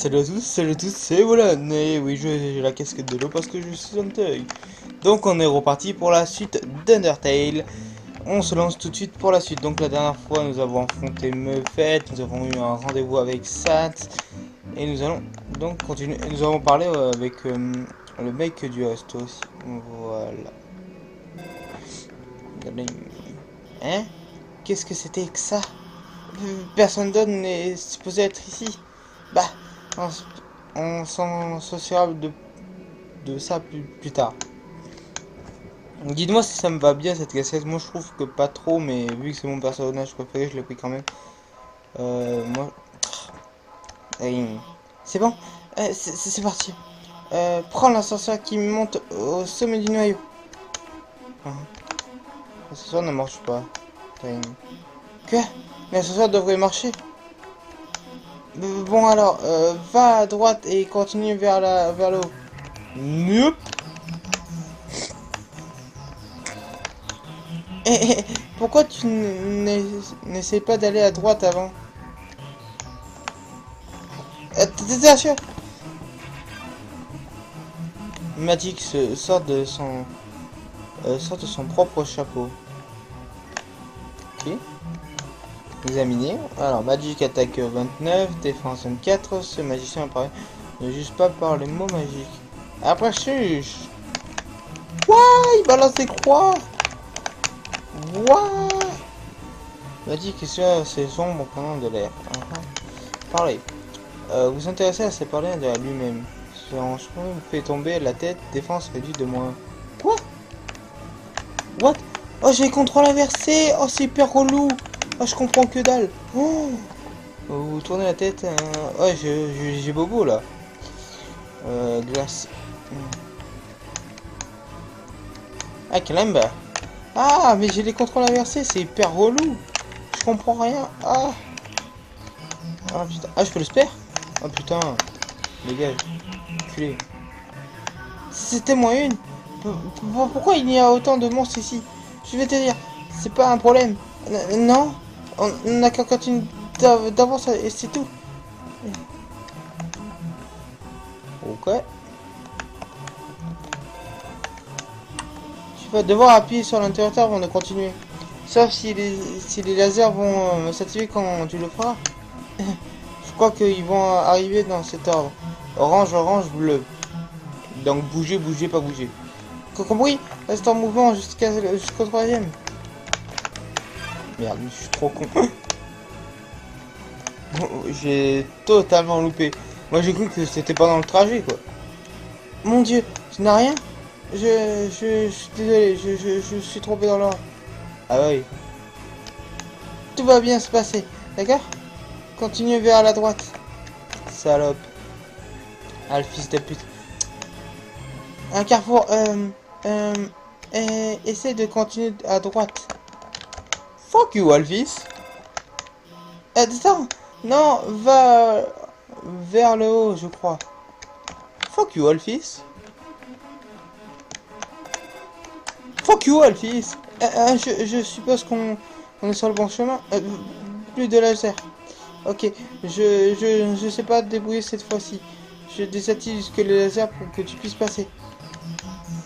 salut à tous, c'est Volan, et oui, j'ai la casquette de l'eau parce que je suis un thug. Donc on est reparti pour la suite d'Undertale. On se lance tout de suite pour la suite. Donc la dernière fois, nous avons affronté Mepheth, nous avons eu un rendez-vous avec Sat, et nous allons donc continuer. Nous avons parlé avec le mec du resto aussi. Voilà. Hein? Qu'est-ce que c'était que ça? Personne d'autre n'est supposé être ici. Bah, on s'en sortira de ça plus tard. Dites-moi si ça me va bien cette casquette. Moi je trouve que pas trop, mais vu que c'est mon personnage préféré, je l'ai pris quand même. Moi. C'est bon, c'est parti. Prends l'ascenseur qui monte au sommet du noyau. L'ascenseur ne marche pas. Quoi? Mais l'ascenseur devrait marcher. Bon alors, va à droite et continue vers le haut. Nope. Pourquoi tu n'essayes pas d'aller à droite avant? T'es sûr? Magic sort de son propre chapeau. Ok. Examiner. Alors Magic attaque 29, défense 24. Ce magicien apparaît ne juge pas par les mots magiques. Après chuche. Quoi? Il balance des croix. What? Magic est sur ses ombres prenant de l'air. Parlez. Vous intéressez à ces parler de lui-même. Son chemin vous fait tomber la tête, défense réduite de moins. Quoi? What? Oh, j'ai les contrôles inversés. Oh, c'est hyper relou. Oh, je comprends que dalle. Oh, vous tournez la tête. Oh, j'ai bobo là. Glace. Ah, Kalimba. Ah, mais j'ai les contrôles inversés. C'est hyper relou. Je comprends rien. Ah. Ah putain. Ah, je peux le spare? Oh putain. Dégage. Culé. C'était moins une. Pourquoi il y a autant de monstres ici? Je vais te dire, c'est pas un problème. Non, on n'a qu'à continuer d'avance et c'est tout. Ok. Tu vas devoir appuyer sur l'interrupteur avant de continuer. Sauf si les lasers vont s'activer quand tu le feras. Je crois qu'ils vont arriver dans cet ordre. Orange, orange, bleu. Donc bouger, bouger, pas bouger. Compris? Reste en mouvement jusqu'au troisième. Merde, je suis trop con. J'ai totalement loupé. Moi j'ai cru que c'était pas dans le trajet quoi. Mon dieu, tu n'as rien? Je suis désolé, je suis trompé dans l'ordre. Ah oui. Tout va bien se passer, d'accord? Continue vers la droite. Salope. Ah le fils de pute. Un carrefour, essaie de continuer à droite. Fuck you, Alvis. Attends, non, va vers le haut, je crois. Fuck you, Alphys. Fuck you, Alphys. Je suppose qu'on est sur le bon chemin. Plus de laser. Ok, je sais pas te débrouiller cette fois-ci. Je désactive jusque les lasers pour que tu puisses passer.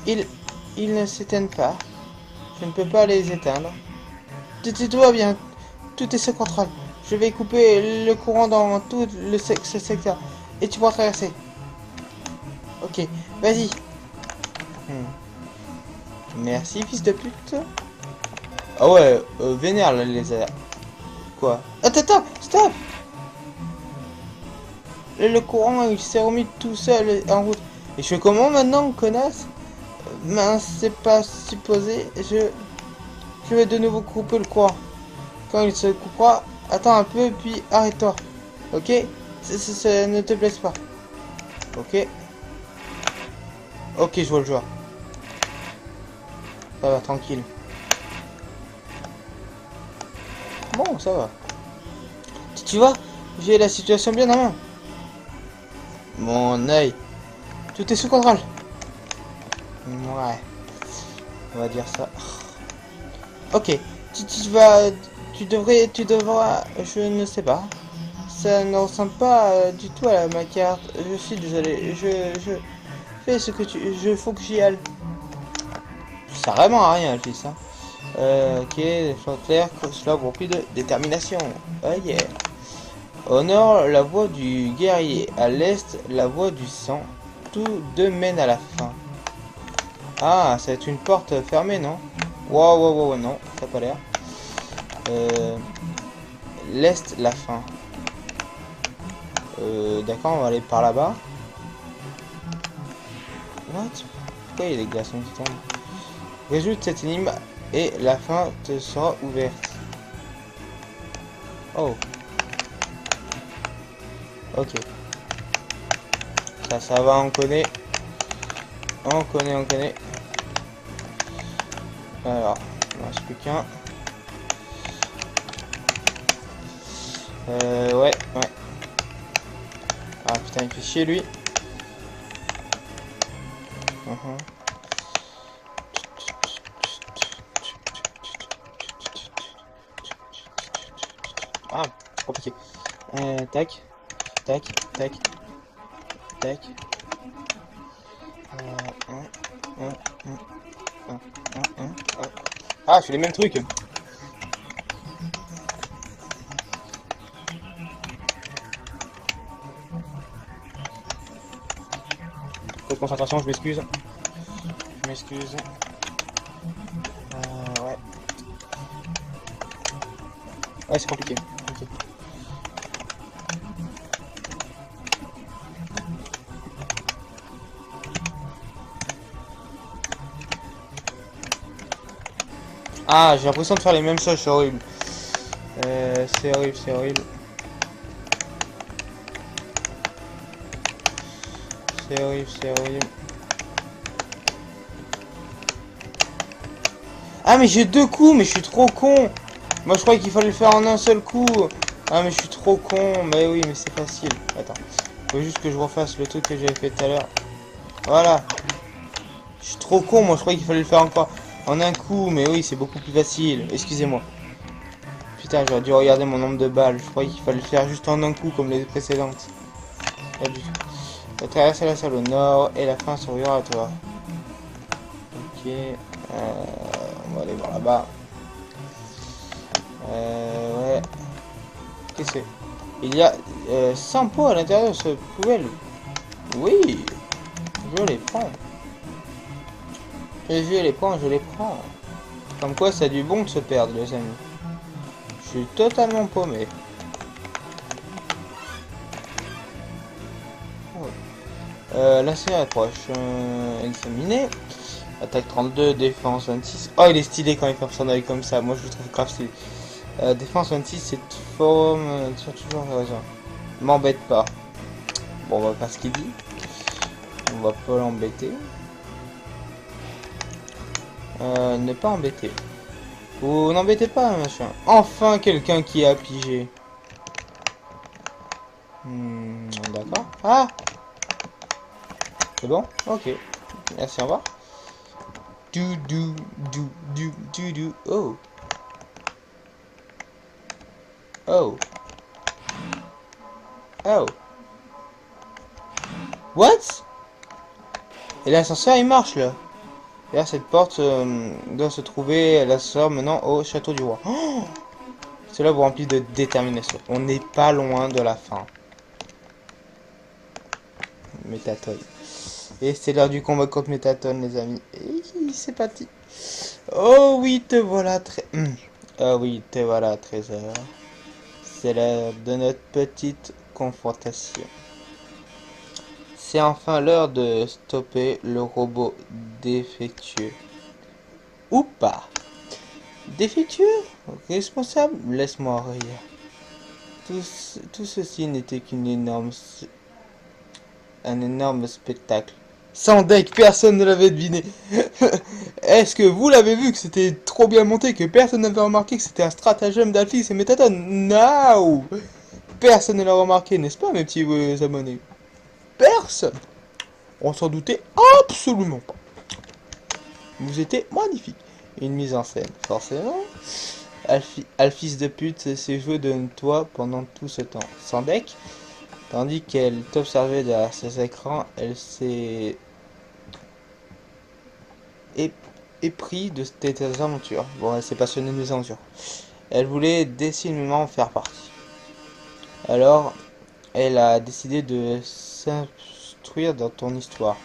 Ils ne s'éteignent pas. Je ne peux pas les éteindre. Tout va bien. Tout est sous contrôle. Je vais couper le courant dans tout ce secteur. Et tu pourras traverser. Ok, vas-y. Merci, fils de pute. Ah ouais, vénère le laser. Quoi? Attends, stop! Le courant, il s'est remis tout seul en route. Et je fais comment maintenant, connasse? Mince, c'est pas supposé. Je vais de nouveau couper le courant. Quand il se coupera, attends un peu, puis arrête-toi. Ok? Ne te blesse pas. Ok. Ok, je vois le joueur. Ça va, tranquille. Bon, ça va. Tu vois, j'ai la situation bien en main. Mon œil. Tout est sous contrôle. Ouais. On va dire ça. Ok. Tu devras, je ne sais pas. Ça ne ressemble pas du tout à ma carte. Je suis désolé. Je fais ce que tu... Je faut que j'y aille. Ça sert vraiment à rien, je dis ça. Ok, les choses claires, cela pour plus de détermination. Oh yeah. Au nord, la voie du guerrier. À l'est, la voie du sang. Tous deux mènent à la fin. Ah, c'est une porte fermée, non? Wow, wow, wow, non, ça n'a pas l'air. L'est, la fin. D'accord, on va aller par là-bas. What? Pourquoi il y a des glaçons qui tombent? Résoute cette énigme et la fin te sera ouverte. Oh. Ok. Ça va, on connaît. On connaît. Alors, il ne reste plus qu'un. Ouais. Ah putain, il fait chier lui. Ah, compliqué. Tac. Ah, je fais les mêmes trucs. Peu de concentration, je m'excuse. Ouais. Ouais, c'est compliqué. Ok. Ah, j'ai l'impression de faire les mêmes choses, c'est horrible. C'est horrible. Ah, mais j'ai deux coups, mais je suis trop con. Moi, je croyais qu'il fallait le faire en un seul coup. Ah, mais je suis trop con. Mais oui, mais c'est facile. Attends. Faut juste que je refasse le truc que j'avais fait tout à l'heure. Voilà. Je suis trop con. Moi, je croyais qu'il fallait le faire encore en un coup. Mais oui, c'est beaucoup plus facile. Excusez-moi. Putain, j'aurais dû regarder mon nombre de balles. Je croyais qu'il fallait le faire juste en un coup, comme les précédentes. Pas du tout. Traverser la salle au nord et la fin s'ouvrira à toi. Ok. On va aller voir là-bas. Ouais. Qu'est-ce que c'est? Il y a 100 pots à l'intérieur de ce poubelle. Oui, je les prends. Et je les prends. Comme quoi, ça a du bon de se perdre, les amis. Je suis totalement paumé. La série approche. Examiner. Attaque 32, défense 26. Oh, il est stylé quand il fait son œil comme ça. Moi, je le trouve grave stylé. Défense 26, c'est forme. Tu as toujours raison. M'embête pas. Bon, on va faire ce qu'il dit. On va pas l'embêter. Ne pas embêter. Vous n'embêtez pas, machin. Enfin, quelqu'un qui a pigé. D'accord. Ah! C'est bon? Ok. Merci, au revoir. Oh. Oh. Oh. What? Et l'ascenseur il marche là. Là cette porte doit se trouver l'ascenseur maintenant au château du roi. Oh, cela vous remplit de détermination. On n'est pas loin de la fin. Métaton. Et c'est l'heure du combat contre Métaton les amis. Et c'est parti. Oh oui te voilà très... Oh oui te voilà trésor. C'est l'heure de notre petite confrontation. C'est enfin l'heure de stopper le robot défectueux. Ou pas. Défectueux? Responsable? Laisse-moi rire. Tout ceci n'était un énorme spectacle. Sans deck, personne ne l'avait deviné. Est-ce que vous l'avez vu que c'était trop bien monté, que personne n'avait remarqué que c'était un stratagème d'Alphys et Métaton? No! Personne ne l'a remarqué, n'est-ce pas mes petits abonnés? Personne! On s'en doutait absolument pas. Vous étiez magnifique. Une mise en scène, forcément. Alphys de pute s'est joué de toi pendant tout ce temps. Sans deck, tandis qu'elle t'observait derrière ses écrans, elle s'est épris de tes aventures. Bon, elle s'est passionnée de mes aventures. Elle voulait décidément faire partie. Alors, elle a décidé de s'instruire dans ton histoire.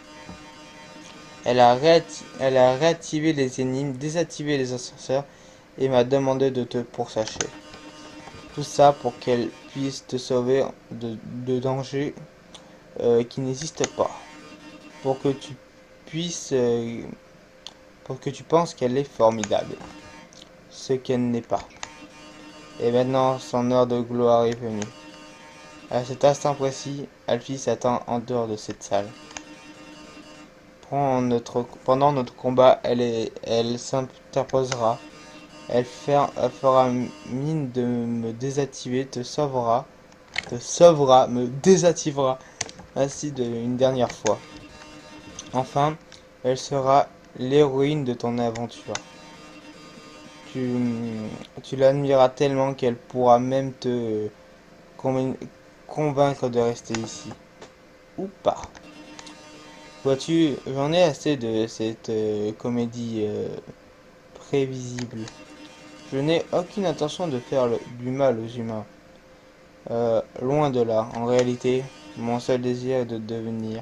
Elle a réactivé les énigmes, désactivé les ascenseurs et m'a demandé de te pourchasser. Tout ça pour qu'elle puisse te sauver de dangers qui n'existent pas. Pour que tu puisses... pour que tu penses qu'elle est formidable. Ce qu'elle n'est pas. Et maintenant, son heure de gloire est venue. À cet instant précis, Alphys attend en dehors de cette salle. Pendant notre combat, elle s'interposera. Elle fera mine de me désactiver, te sauvera, me désactivera ainsi une dernière fois. Enfin, elle sera l'héroïne de ton aventure. Tu l'admireras tellement qu'elle pourra même te convaincre de rester ici. Ou pas. Vois-tu, j'en ai assez de cette comédie prévisible. Je n'ai aucune intention de faire du mal aux humains. Loin de là. En réalité, mon seul désir est de devenir.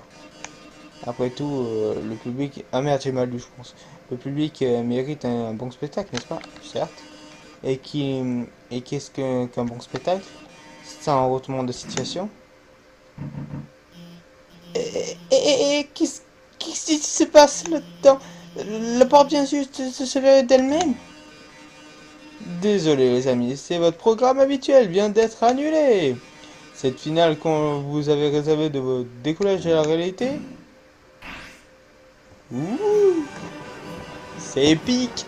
Après tout, le public... Ah merde, j'ai mal lu, je pense. Le public mérite un bon spectacle, n'est-ce pas? Certes. Et qu'est-ce qu'un bon spectacle? C'est un retournement de situation. Qu'est-ce qui se passe là-dedans? La porte vient juste de se lever d'elle-même. Désolé les amis, c'est votre programme habituel vient d'être annulé. Cette finale qu'on vous avait réservée de votre décollage à la réalité. Ouh, c'est épique.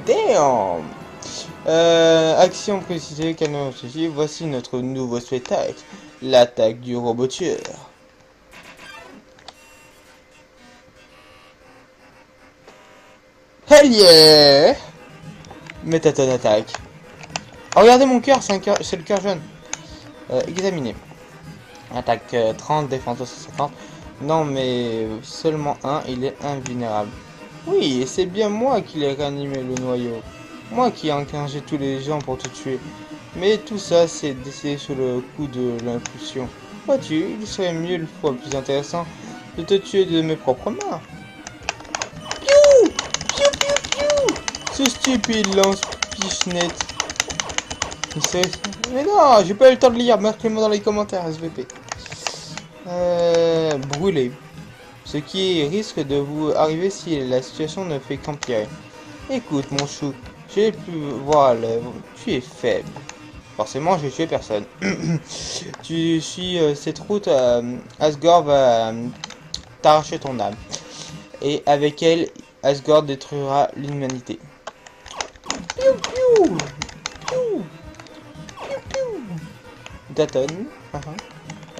Damn. Action précisée, canon ceci. Voici notre nouveau spectacle, l'attaque du robot tueur. Hell yeah! Métaton attaque. Oh, regardez mon cœur, c'est le cœur jaune. Examiner. Attaque 30, défense 250. Non, mais seulement un, il est invulnérable. Oui, et c'est bien moi qui l'ai réanimé le noyau. Moi qui ai engagé tous les gens pour te tuer. Mais tout ça, c'est décidé sous le coup de l'impulsion. Vois-tu, il serait mieux une fois plus intéressant de te tuer de mes propres mains. Piou! Piou, piou, piou! Ce stupide lance-pichenette. Mais non, j'ai pas eu le temps de lire. Marquez-moi dans les commentaires, SVP. Brûler. Ce qui risque de vous arriver si la situation ne fait qu'empirer. Écoute, mon chou, j'ai pu voir l'œuvre. Tu es faible. Forcément, je vais tuer personne. Tu suis cette route, Asgore va t'arracher ton âme. Et avec elle, Asgore détruira l'humanité. Piou, piou, piou, piou, piou. Daton.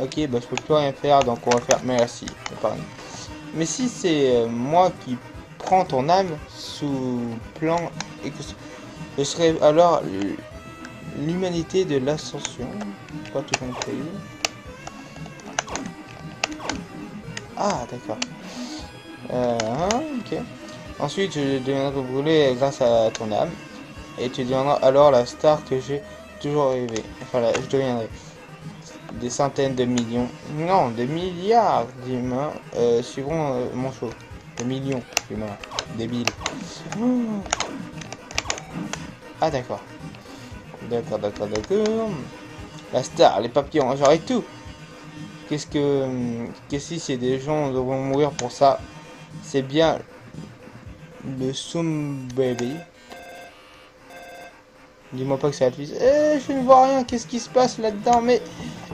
Ok, bah je peux plus rien faire, donc on va faire merci. Mais si c'est moi qui prends ton âme sous plan et que je serai alors l'humanité de l'ascension. Pas tout compris. Ah d'accord. Ok. Ensuite je deviendrai brûlé grâce à ton âme. Et tu deviendras alors la star que j'ai toujours rêvé. Enfin là, je deviendrai des centaines de millions, non, des milliards d'humains suivront mon show. Des millions d'humains, débiles. Ah d'accord. D'accord. La star, les papillons, j'arrête tout. Qu'est-ce que si des gens devront mourir pour ça? C'est bien le Soum Baby. Dis-moi pas que c'est Alphys. Je ne vois rien. Qu'est-ce qui se passe là-dedans? Mais...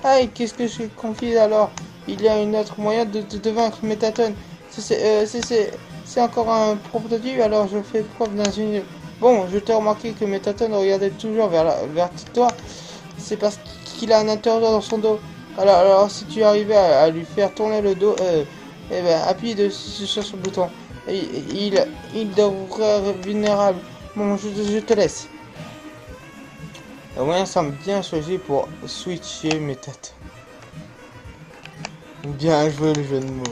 Aïe, qu'est-ce que je confie alors? Il y a une autre moyen de vaincre Métaton. C'est encore un prototype, alors je fais preuve d'ingénieux. Bon, je t'ai remarqué que Métaton regardait toujours vers toi. C'est parce qu'il a un interrupteur dans son dos. Alors si tu arrivais à lui faire tourner le dos, eh ben, appuie sur ce bouton. Il devrait être vulnérable. Bon, je te laisse. Le moyen semble bien choisi pour switcher mes têtes. Bien joué le jeu de mots.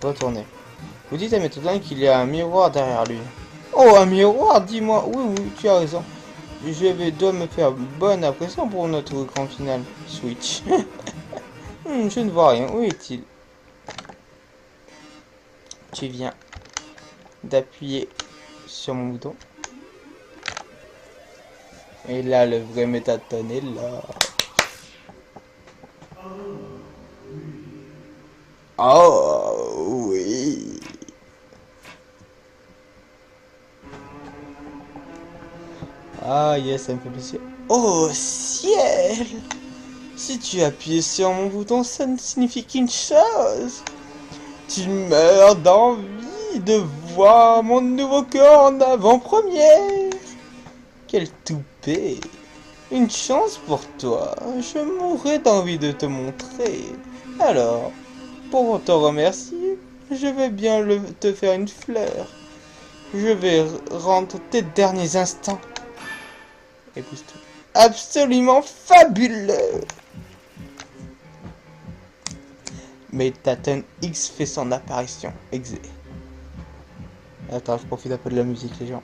Retournez. Vous dites à Métatone qu'il y a un miroir derrière lui. Oh, un miroir, dis-moi. Oui, oui, tu as raison. Dois me faire bonne impression pour notre grand final. Switch. Je ne vois rien. Où est-il? Tu viens d'appuyer sur mon bouton. Et là, le vrai Métatone est là. Oh, oui. Ah, yes, ça me fait plaisir. Oh, ciel! Si tu appuies sur mon bouton, ça ne signifie qu'une chose. Tu meurs d'envie de voir mon nouveau corps en avant-première. Quel toupet. Une chance pour toi. Je mourrais d'envie de te montrer. Alors, pour te remercier, je vais bien te faire une fleur. Je vais rendre tes derniers instants. Épouse-toi. Absolument fabuleux. Métatone X fait son apparition. Exé. Attends, je profite un peu de la musique, les gens.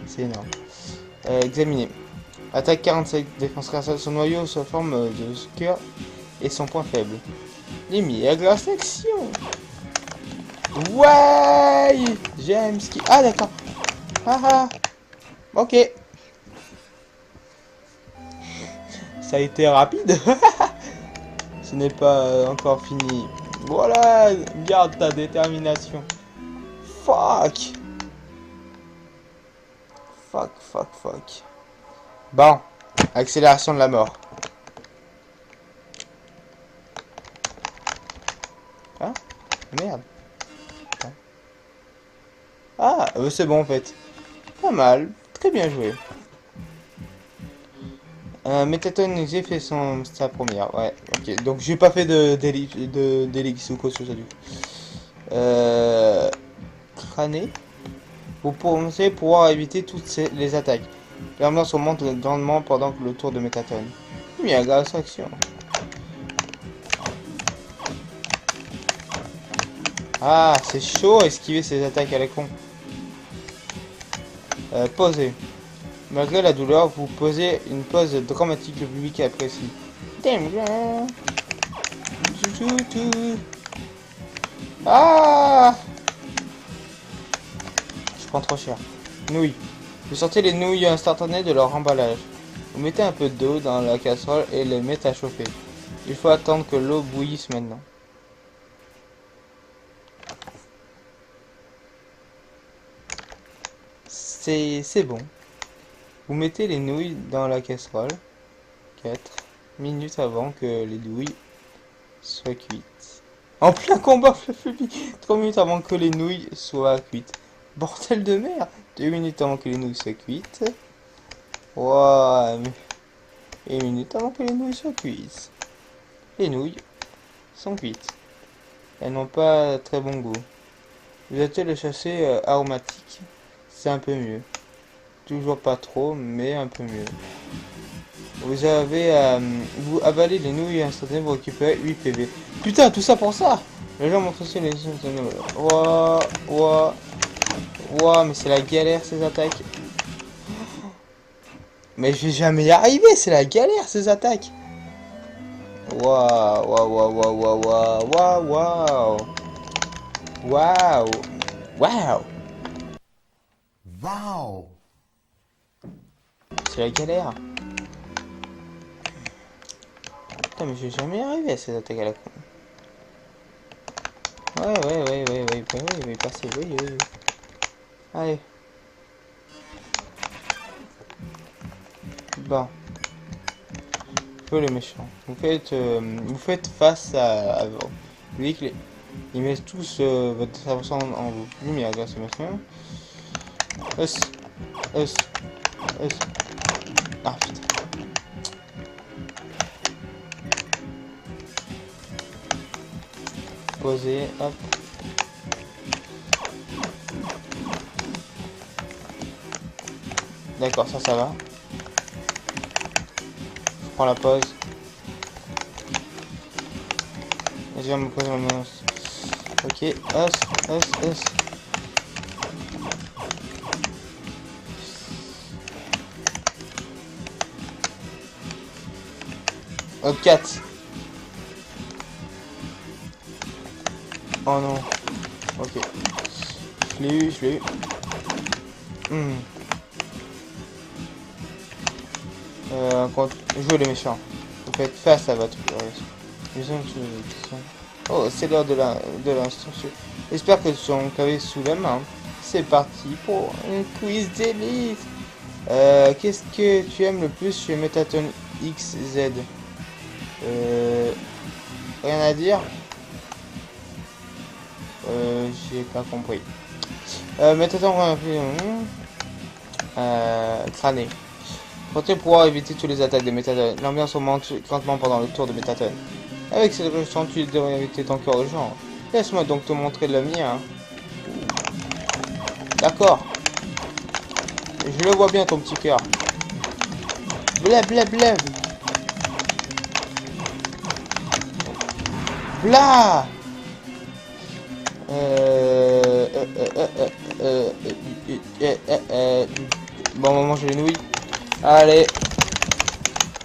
C'est énorme. Examiner. Attaque 45, défense 45. Son noyau sous forme de cœur et son point faible. Lumière, glace, action. Ouais, j'aime ce qui... Ah, d'accord. Ah ah. Ok. Ça a été rapide. Ce n'est pas encore fini. Voilà, garde ta détermination. Fuck. Fuck. Bon, accélération de la mort. Hein? Merde. Ah, c'est bon en fait. Pas mal, très bien joué. Métatone j'ai fait sa première, ouais, ok. Donc j'ai pas fait d'élix ou quoi que ce soit du coup. Crâné. Vous pensez pouvoir éviter toutes les attaques. L'ambiance augmente grandement pendant le tour de Métatone. Bien, grâce à action. Ah, c'est chaud esquiver ces attaques à la con. Posez. Malgré la douleur, vous posez une pose dramatique que le public apprécie. Ah! Je prends trop cher. Nouilles. Vous sortez les nouilles instantanées de leur emballage. Vous mettez un peu d'eau dans la casserole et les mettez à chauffer. Il faut attendre que l'eau bouillisse maintenant. C'est bon. Vous mettez les nouilles dans la casserole 4 minutes avant que les nouilles soient cuites. En plein combat, 3 minutes avant que les nouilles soient cuites. Bordel de merde. 2 minutes avant que les nouilles soient cuites. Ouais, mais... 1 minute avant que les nouilles soient cuites. Les nouilles sont cuites. Elles n'ont pas très bon goût. Vous achetez le sachet aromatique. C'est un peu mieux. Toujours pas trop, mais un peu mieux. Vous avez vous avalez les nouilles instantanées pour récupérer 8 PV. Putain, tout ça pour ça. Les gens montrent aussi les... Ouah, mais c'est la galère ces attaques. Mais je vais jamais y arriver, c'est la galère ces attaques. Waouh. C'est la galère. Putain, mais je vais jamais y arriver à ces attaques à la con. Ouais, passer, oui. Allez. Bon. Peu les méchants. Vous faites face à vous voyez que ils mettent tous votre intervention en vous. Lumière, grâce à machin. Ah putain. Poser, hop. D'accord, ça va. Je prends la pause. Et je viens me poser ma menace. Ok, os. Oh, 4. Oh non. Ok. Je l'ai eu. Jouez les méchants. Vous faites face à votre Oh, c'est l'heure de l'instruction. J'espère que tu as clavier sous la main. C'est parti pour un quiz d'élite. Qu'est-ce que tu aimes le plus chez Metaton XZ? Rien à dire. J'ai pas compris. Metaton crâné. Pour pouvoir éviter toutes les attaques de Metaton. L'ambiance augmente grandement pendant le tour de Metaton. Avec cette réaction, tu devrais éviter ton cœur urgent. Laisse-moi donc te montrer le mien. D'accord. Je le vois bien, ton petit cœur. Blab. Blah. Bon, on va manger les nouilles. Allez.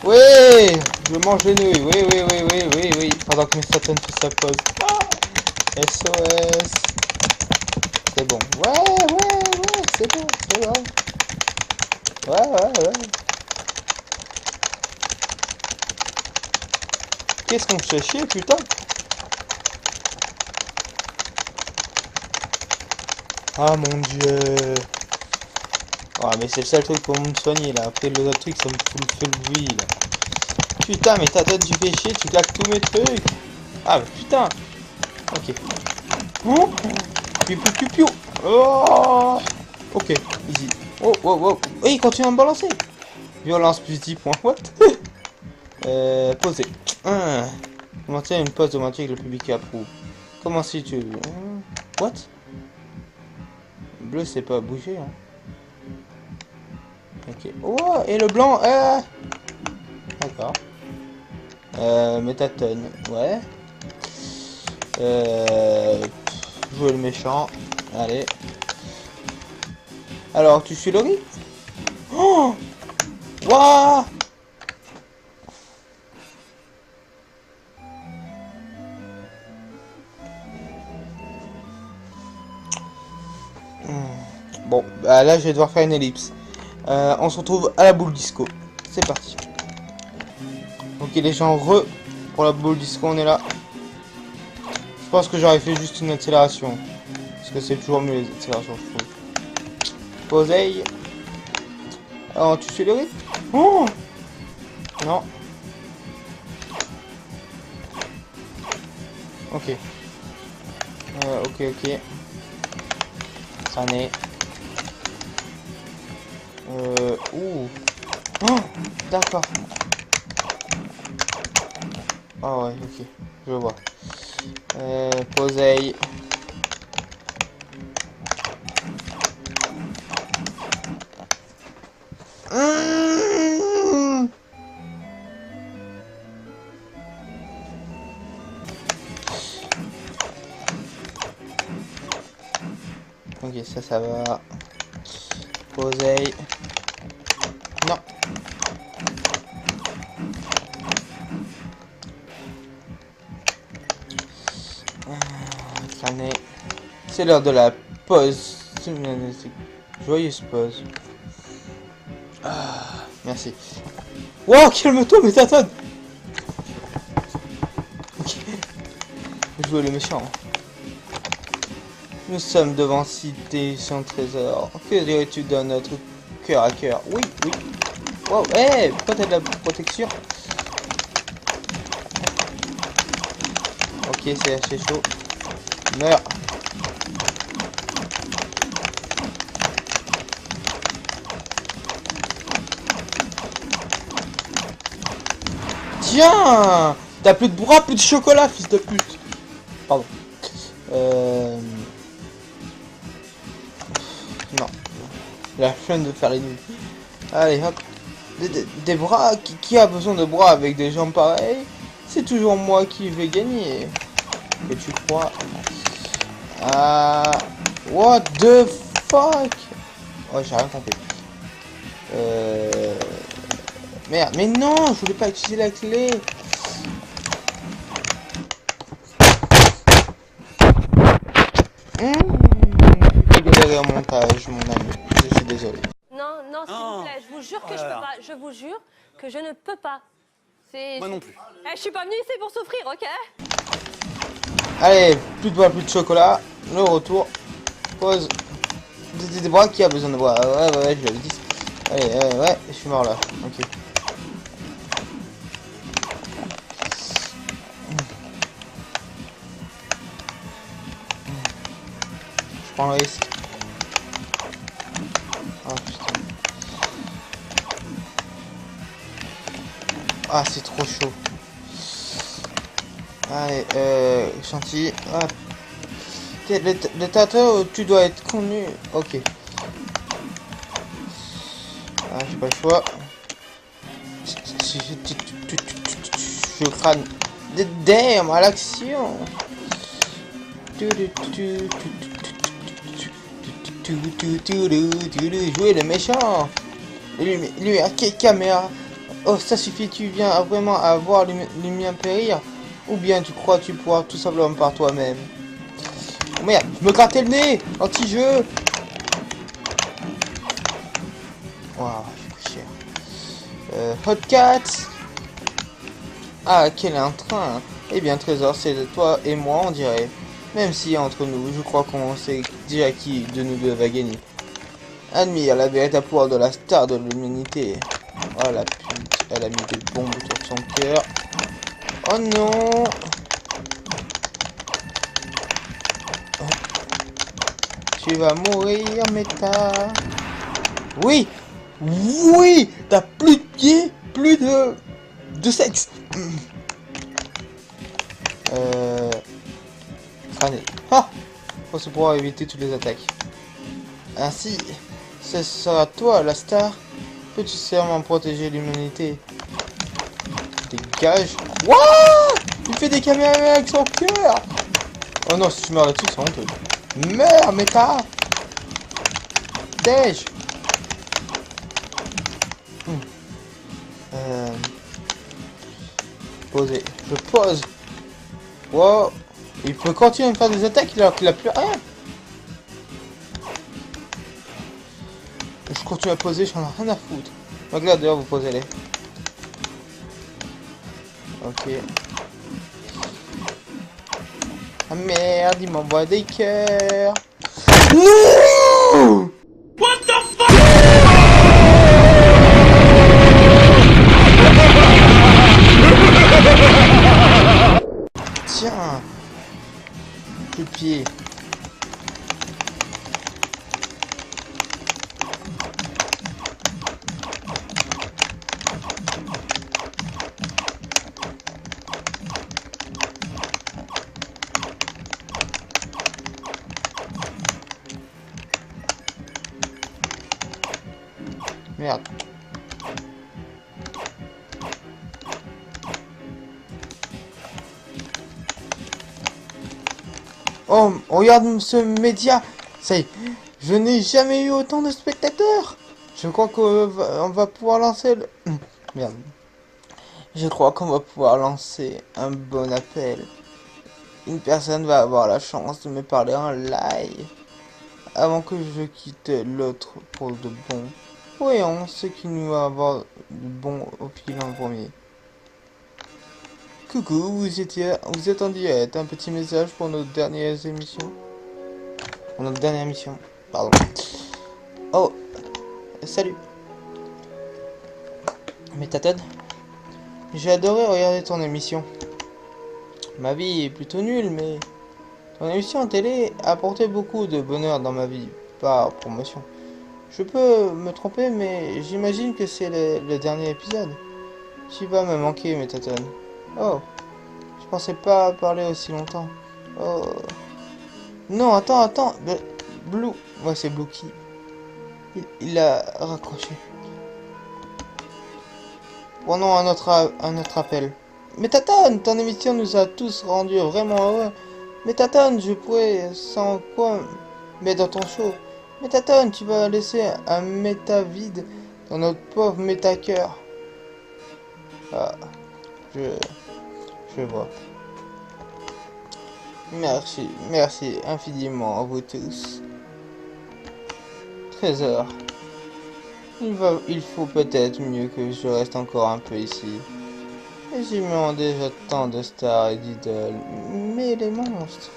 Oui. Je mange les nouilles. Oui. Pendant que Metaton fait sa pause. SOS. C'est bon. Ouais. C'est bon. Ouais. Qu'est-ce qu'on se fait chier, putain? Ah mon dieu. Ah mais c'est le seul truc pour me soigner là. Après le autre truc ça me fait le bruit là. Putain mais ta tête tu fais chier, tu claques tous mes trucs. Ah mais putain. Ok. Piu. Oh. Ok, easy. Oh. Et il continue à me balancer. Violence plus 10 points. What? Poser. Maintenir une pause automatique, le public approuve. Comment si tu... What? Bleu c'est pas bouger hein. Ok. Oh et le blanc D'accord. Metaton. Ouais. Jouer le méchant. Allez. Alors tu suis le rythme. Oh. Wouah. Bon, bah là je vais devoir faire une ellipse. On se retrouve à la boule disco. C'est parti. Ok les gens, pour la boule disco, on est là. Je pense que j'aurais fait juste une accélération. Parce que c'est toujours mieux les accélérations, je trouve. Posey. Alors tu suis le rythme. Oh non. Ok. Ok. Ça n'est. Ouh. Oh, d'accord. Ah ouais, ok. Je vois. Posey. Ok, ça va. Posey. Non. C'est l'heure de la pause. Joyeuse pause. Merci. Wow, calme-toi, mais t'attends. Ok. Je joue le méchant. Nous sommes devant Cité sans trésor. Que dirais-tu de notre cœur à cœur? Oui. Wow, hey, pourquoi t'as de la protection? Ok, c'est assez chaud. Meurs. Tiens, t'as plus de bras, plus de chocolat, fils de pute. Pardon. Non. La flemme de faire les nuits. Allez, hop. Des bras, qui a besoin de bras avec des jambes pareilles? C'est toujours moi qui vais gagner. Que tu crois? Ah, what the fuck? Oh, j'ai rien compris. Merde, mais non, je voulais pas utiliser la clé. Je vais galérer au montage, mon ami. Je suis désolé. Non, non, s'il vous plaît, je vous jure que je peux pas. Je vous jure que je ne peux pas. Moi non plus. Je suis pas venue ici pour souffrir, ok? Allez, plus de bois, plus de chocolat. Le retour. Pause. Des bras, qui a besoin de bras? Ouais, je l'avais dit. Allez, ouais, je suis mort là. Ok. Je prends le risque. Oh putain. Ah, c'est trop chaud. Allez, chantier. Ah. Le tâteau, tu dois être connu. Ok. Ah, j'ai pas le choix. Je crâne. Damn, à l'action. Jouer le méchant. Lumière, caméra. Oh, ça suffit, tu viens vraiment à voir les miens périr? Ou bien tu crois que tu pourras tout simplement par toi-même? Oh merde, je me grattais le nez. Anti-jeu. Waouh, j'ai pris cher. Hot Cat. Ah, quel entrain. Eh bien, Trésor, c'est toi et moi, on dirait. Même si, entre nous, je crois qu'on sait déjà qui de nous deux va gagner. Admire la véritable pouvoir de la star de l'humanité. Oh la pute, elle a mis des bombes autour de son cœur. Oh non. Oh. Tu vas mourir, Méta. Oui. Oui. T'as plus de pieds, plus de sexe. Crâner. Ah. Faut se pouvoir éviter toutes les attaques. Ainsi, ce sera toi la star. Peux-tu seulement protéger l'humanité? Dégage. Wouah! Il fait des caméras avec son cœur. Oh non, si tu meurs là-dessus, c'est honteux. Meurs, Méta. Dège. Poser. Je pose. Wow. Il peut continuer à me faire des attaques alors qu'il a plus rien. Je continue à poser, j'en ai rien à foutre. Donc là, d'ailleurs, vous posez-les. Ok. Ah merde, il m'envoie des cœurs. Non! What the fuck? Tiens. Le pied. Merde. Oh, regarde ce média. Ça y est, je n'ai jamais eu autant de spectateurs. Je crois qu'on va pouvoir lancer le... Merde. Je crois qu'on va pouvoir lancer un bon appel. Une personne va avoir la chance de me parler en live. Avant que je quitte l'autre pour de bon. Voyons ce qui nous va avoir de bon au fil en premier. Coucou, vous êtes en direct. Un petit message pour nos dernières émissions. Pour notre dernière mission. Pardon. Oh, salut. Métatone. J'ai adoré regarder ton émission. Ma vie est plutôt nulle, mais ton émission en télé a apporté beaucoup de bonheur dans ma vie, par promotion. Je peux me tromper, mais j'imagine que c'est le dernier épisode. Tu vas me manquer, Métatone. Oh, je pensais pas parler aussi longtemps. Oh. Non, attends. Blue. Ouais, c'est Blue qui. Il a raccroché. Prenons un autre appel. Métatone, ton émission nous a tous rendus vraiment heureux. Métatone, je pourrais sans quoi mettre dans ton show. Métatone, tu vas laisser un méta vide dans notre pauvre méta-cœur. Ah, je vois. Merci, merci infiniment à vous tous. Trésor, il faut peut-être mieux que je reste encore un peu ici. Les humains ont déjà tant de stars et d'idoles, mais les monstres,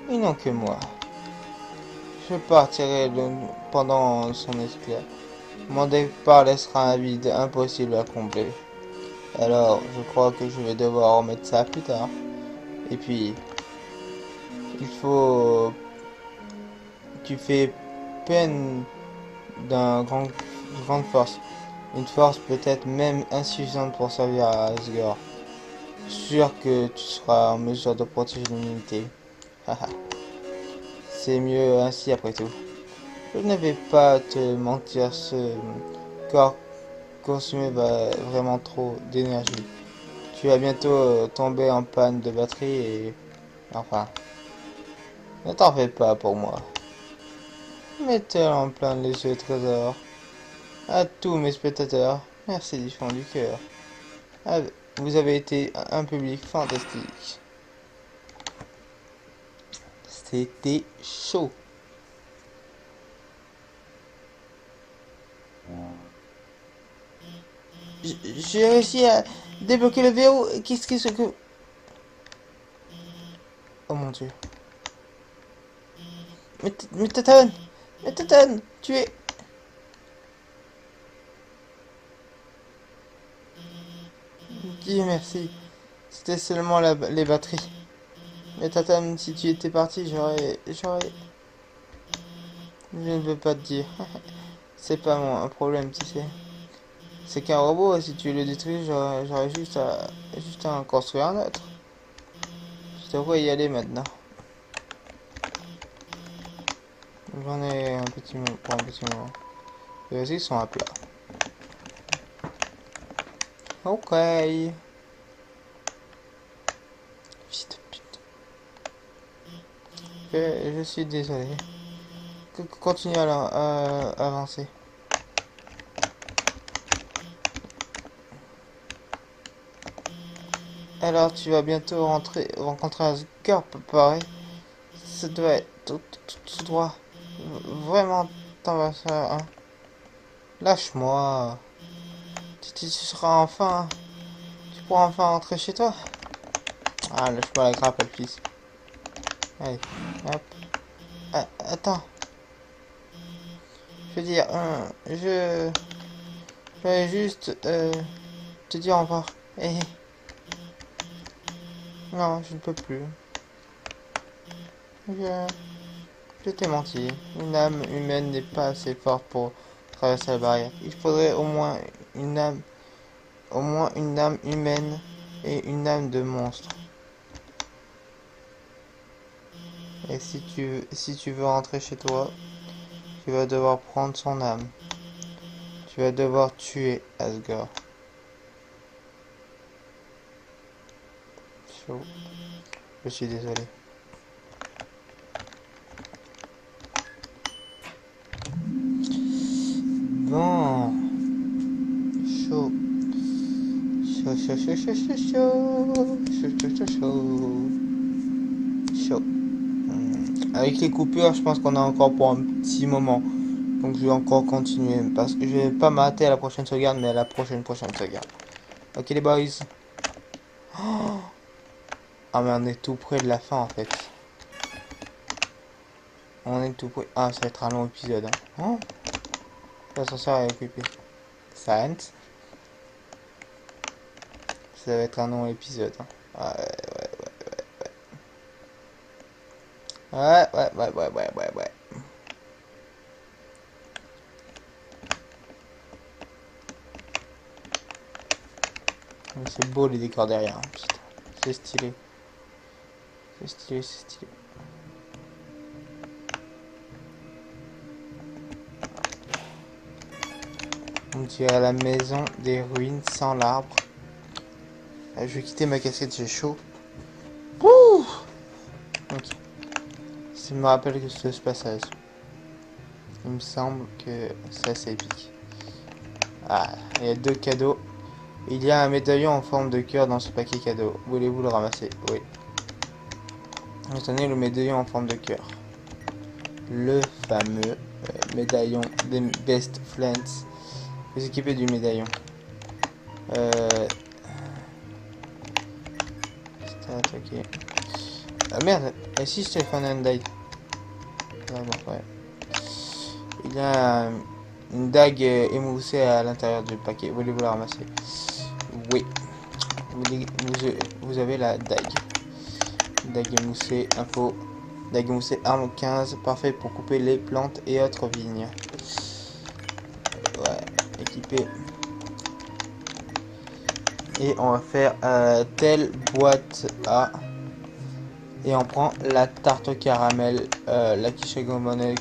ils n'ont que moi. Je partirai pendant son esclave. Mon départ laissera un vide impossible à combler. Alors, je crois que je vais devoir remettre ça plus tard. Et puis, il faut... Tu fais peine d'une grande force. Une force peut-être même insuffisante pour servir à Asgore. Sûr que tu seras en mesure de protéger l'humanité. Haha. C'est mieux ainsi après tout. Je ne vais pas te mentir, ce corps consumé va vraiment trop d'énergie. Tu vas bientôt tomber en panne de batterie et... Enfin, ne t'en fais pas pour moi. Mettez en plein les yeux, trésor. À tous mes spectateurs, merci du fond du cœur. Vous avez été un public fantastique. C'était chaud. J'ai réussi à débloquer le verrou. Qu'est-ce que... Oh mon dieu. Mais Tatane, tu es... Dieu merci. C'était seulement les batteries. Mais Tatane, si tu étais parti, j'aurais... Je ne veux pas te dire. C'est pas un problème, tu sais. C'est qu'un robot, et si tu le détruis, j'aurais juste à en construire un autre. Je devrais y aller maintenant. J'en ai un petit moment, pour un petit moment. Les aussi sont à plat. Ok. Vite, putain. Je suis désolé. Continue à avancer. Alors tu vas bientôt rencontrer Asgore, pareil. Ça doit être tout droit. Vraiment, t'en vas ça, hein. Lâche-moi. Tu seras enfin... Tu pourras enfin rentrer chez toi. Ah, lâche-moi la grappe, fils. Allez, hop. Ah, attends. Je veux dire, je vais juste te dire au revoir. Eh, non, je ne peux plus. Je t'ai menti. Une âme humaine n'est pas assez forte pour traverser la barrière. Il faudrait une âme, au moins une âme humaine et une âme de monstre. Et si tu veux rentrer chez toi, tu vas devoir prendre son âme. Tu vas devoir tuer Asgore. Chaud. Je suis désolé. Bon. Chaud. Chaud, chaud, chaud, chaud, chaud, chaud. Chaud, chaud, chaud, chaud. Chaud. Avec les coupures, je pense qu'on a encore pour un petit moment. Donc je vais encore continuer. Parce que je vais pas m'arrêter à la prochaine sauvegarde, mais à la prochaine sauvegarde. Ok les boys. Oh. Ah mais on est tout près de la fin en fait. On est tout près. Ah ça va être un long épisode. Hein. Oh. L'ascenseur est occupé. Science. Ça va être un long épisode. Hein. Ouais. C'est beau les décors derrière. Hein. C'est stylé. C'est stylé. On dirait la maison des ruines sans l'arbre. Je vais quitter ma casquette, j'ai chaud. Ouh. Ok. Ça me rappelle que ce passage. Il me semble que c'est assez épique. Ah, il y a 2 cadeaux. Il y a un médaillon en forme de cœur dans ce paquet cadeau. Voulez-vous le ramasser? Oui. Tenez le médaillon en forme de cœur. Le fameux médaillon des Best Friends. Vous équipez du médaillon. Ok. Ah merde, et si Stéphane Handai? Ouais. Il y a une dague émoussée à l'intérieur du paquet. Voulez-vous la ramasser? Oui. Vous avez la dague. Dague émoussée, info. Dague émoussée, arme 15. Parfait pour couper les plantes et autres vignes. Ouais, équipé. Et on va faire telle boîte A. Et on prend la tarte au caramel, la quiche à gommone,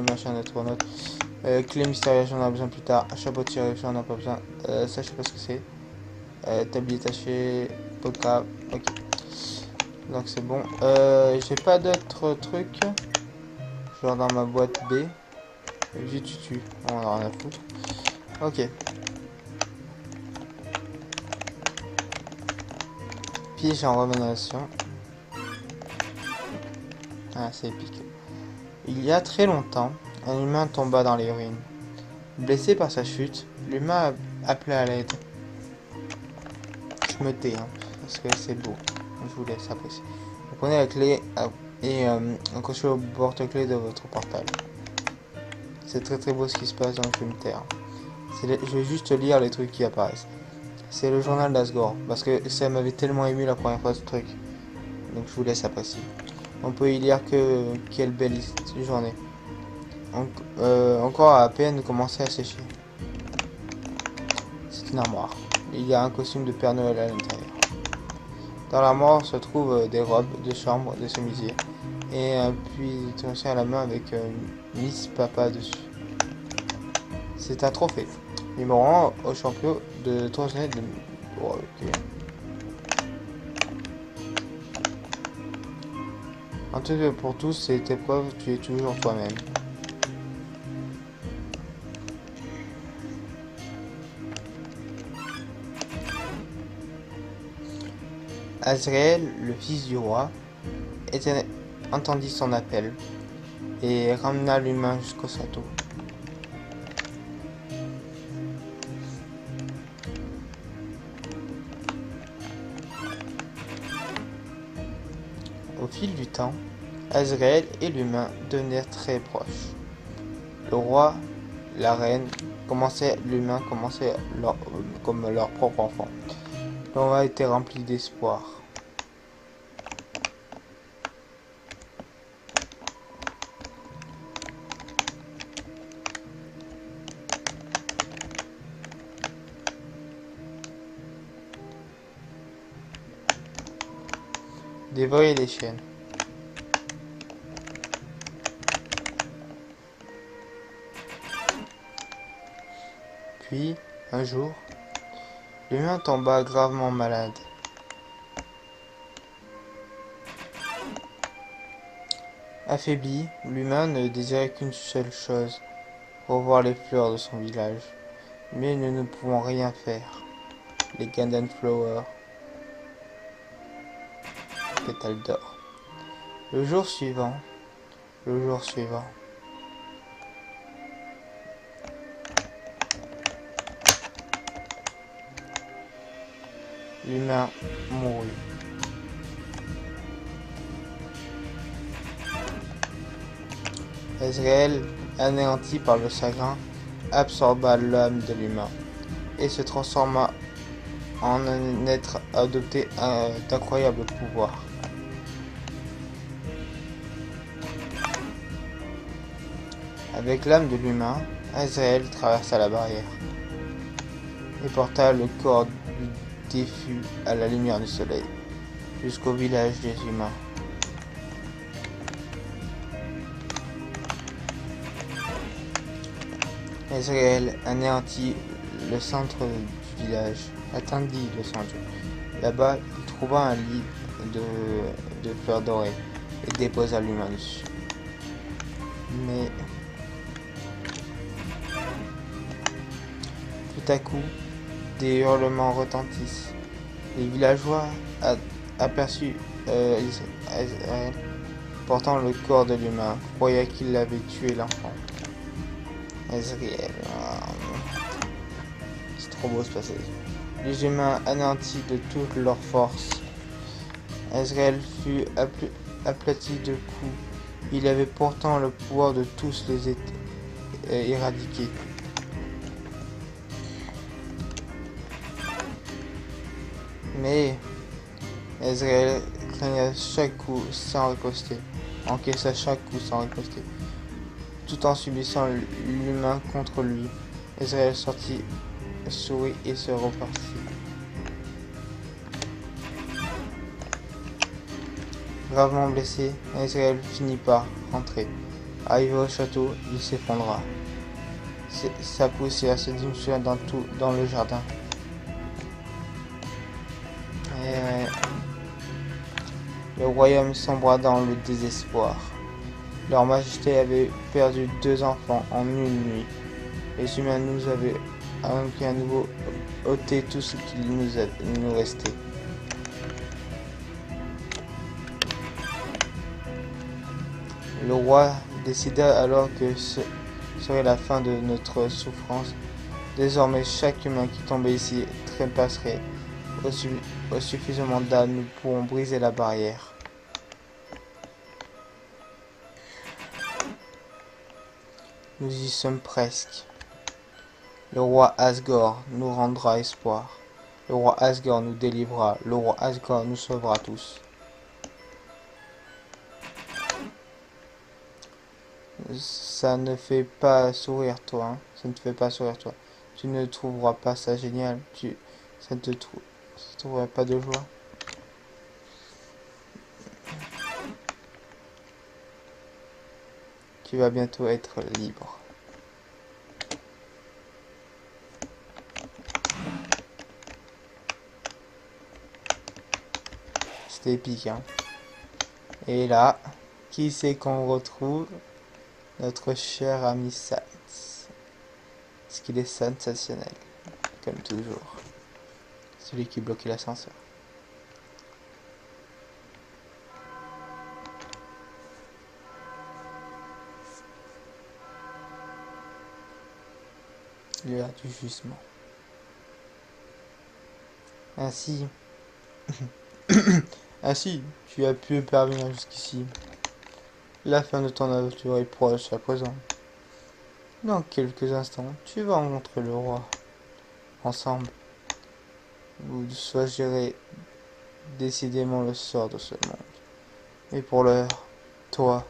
machin de tournotte. Clé mystérieuse, j'en ai besoin plus tard. Chapeau de tirage, j'en ai pas besoin. Ça, je sais pas ce que c'est. Tablier taché, pot de crabe. Ok. Donc c'est bon. J'ai pas d'autres trucs. Genre dans ma boîte B. J'ai tutu. On en a rien à foutre. Ok. Piège en remédiation. Ah, c'est épique. Il y a très longtemps, un humain tomba dans les ruines. Blessé par sa chute, l'humain appelait à l'aide. Je me tais, hein, parce que c'est beau. Je vous laisse apprécier. Vous prenez la clé et accrochez au porte-clés de votre portail. C'est très très beau ce qui se passe, donc je vais me taire. Je vais juste lire les trucs qui apparaissent. C'est le journal d'Asgore, parce que ça m'avait tellement ému la première fois ce truc. Donc je vous laisse apprécier. On peut y lire que quelle belle journée. Encore à peine commencé à sécher. C'est une armoire. Il y a un costume de Père Noël à l'intérieur. Dans l'armoire se trouvent des robes de chambre, des chemisiers et un puits à la main avec Miss Papa dessus. C'est un trophée. Numéro 1 au champion de trottinette de... Oh, ok. En tout cas pour tous, cette épreuve, tu es toujours toi-même. Azrael, le fils du roi, entendit son appel et ramena l'humain jusqu'au château. Au fil du temps, Azrael et l'humain devinrent très proches. Le roi, la reine, l'humain commençait comme leur propre enfant. L'envoi était rempli d'espoir. Dévorer les chiennes. Puis, un jour, l'humain tomba gravement malade. Affaibli, l'humain ne désirait qu'une seule chose, revoir les fleurs de son village. Mais nous ne pouvons rien faire. Les Garden Flowers. Pétales d'or. Le jour suivant. L'humain mourut. Azrael, anéanti par le chagrin, absorba l'âme de l'humain et se transforma en un être adopté d'incroyables pouvoirs. Avec l'âme de l'humain, Azrael traversa la barrière et porta le corps du défunt à la lumière du soleil, jusqu'au village des humains. Azrael anéantit le centre du village. Attendit le centre. Là-bas, il trouva un lit de fleurs dorées et déposa l'humain dessus. Mais tout à coup, des hurlements retentissent. Les villageois aperçurent Israël portant le corps de l'humain, croyaient qu'il avait tué l'enfant. Israël. C'est trop beau ce passage. Les humains anéantis de toute leur force. Israël fut aplati de coups. Il avait pourtant le pouvoir de tous les éradiquer. Mais Israël craignait chaque coup sans riposter, encaissa chaque coup sans riposter, tout en subissant l'humain contre lui. Israël sortit, sourit et se repartit. Gravement blessé, Israël finit par rentrer. Arrivé au château, il s'effondra. Sa poussière se diffusa dans le jardin. Le royaume sombra dans le désespoir. Leur Majesté avait perdu 2 enfants en une nuit. Les humains nous avaient à nouveau ôté tout ce qu'il nous restait. Le roi décida alors que ce serait la fin de notre souffrance. Désormais, chaque humain qui tombait ici trépasserait au suffisamment d'âmes, nous pourrons briser la barrière. Nous y sommes presque. Le roi Asgore nous rendra espoir. Le roi Asgore nous délivrera. Le roi Asgore nous sauvera tous. Ça ne fait pas sourire toi, hein. Ça ne te fait pas sourire toi. Tu ne trouveras pas ça génial. Ça ne te trouveras pas de joie. Tu vas bientôt être libre. C'était épique, hein. Et là, qui c'est qu'on retrouve? Notre cher ami Sans. Parce qu'il est sensationnel, comme toujours. Celui qui bloquait l'ascenseur. L'heure du jugement. Ainsi, ainsi, tu as pu parvenir jusqu'ici. La fin de ton aventure est proche à présent. Dans quelques instants, tu vas rencontrer le roi. Ensemble, vous choisirez décidément le sort de ce monde. Mais pour l'heure, toi,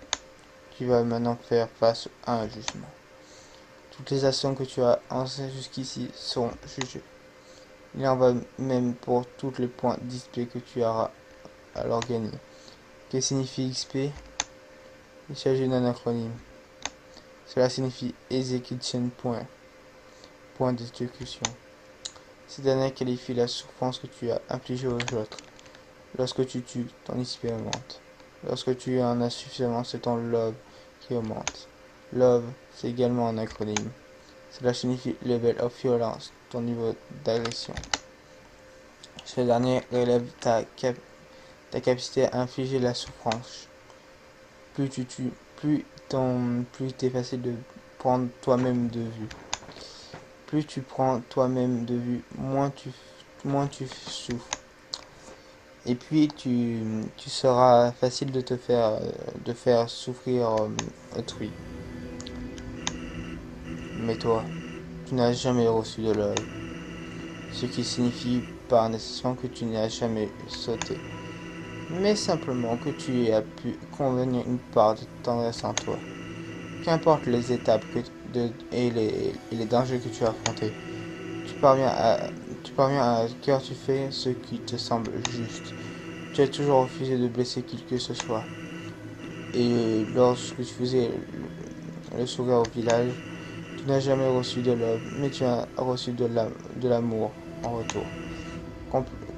tu vas maintenant faire face à un jugement. Toutes les actions que tu as lancées jusqu'ici seront jugées. Il en va même pour tous les points d'XP que tu auras alors gagnés. Que signifie XP? Il s'agit d'un acronyme. Cela signifie Execution Point. Point d'exécution. Cette dernière qualifie la souffrance que tu as infligée aux autres. Lorsque tu tues, ton XP augmente. Lorsque tu en as suffisamment, c'est ton Love qui augmente. Love, c'est également un acronyme. Cela signifie Level of Violence, ton niveau d'agression. Ce dernier relève ta capacité à infliger la souffrance. Plus tu tues, plus t'es facile de prendre toi-même de vue. Plus tu prends toi-même de vue, moins tu souffres. Et puis tu seras facile de faire souffrir autrui. Mais toi, tu n'as jamais reçu de love. Ce qui signifie par nécessairement que tu n'as jamais sauté. Mais simplement que tu as pu convenir une part de tendresse en toi. Qu'importe les étapes et les dangers que tu as affrontés, tu parviens à cœur, tu fais ce qui te semble juste. Tu as toujours refusé de blesser qui que ce soit. Et lorsque tu faisais le sourire au village, Tu n'as jamais reçu de l'homme, mais tu as reçu de l'amour en retour.